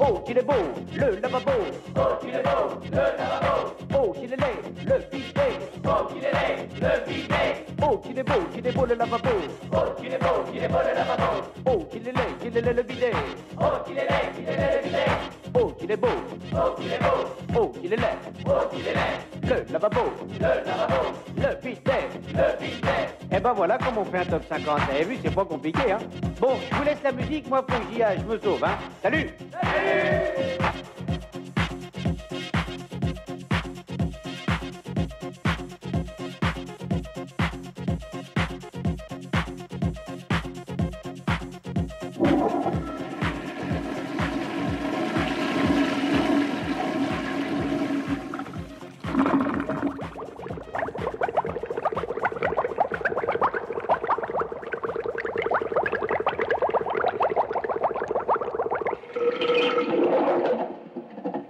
Oh, qu'il est beau, le lavabo. Oh, qu'il est beau, le lavabo. Oh, qu'il est laid, le bidet. Oh, qu'il est laid, le bidet. Oh, qu'il est beau le lavabo. Oh, qu'il est beau le lavabo. Oh, qu'il est laid, le bidet. Oh, qu'il est laid, le bidet. Oh, qu'il est beau, oh, qu'il est beau. Oh, qu'il est laid, le lavabo, le bidet, Eh ben voilà comment on fait un top 50. Vous avez vu, c'est pas compliqué, hein. Bon, je vous laisse la musique, moi, faut que j'y aille, je me sauve, hein. Salut! Salut!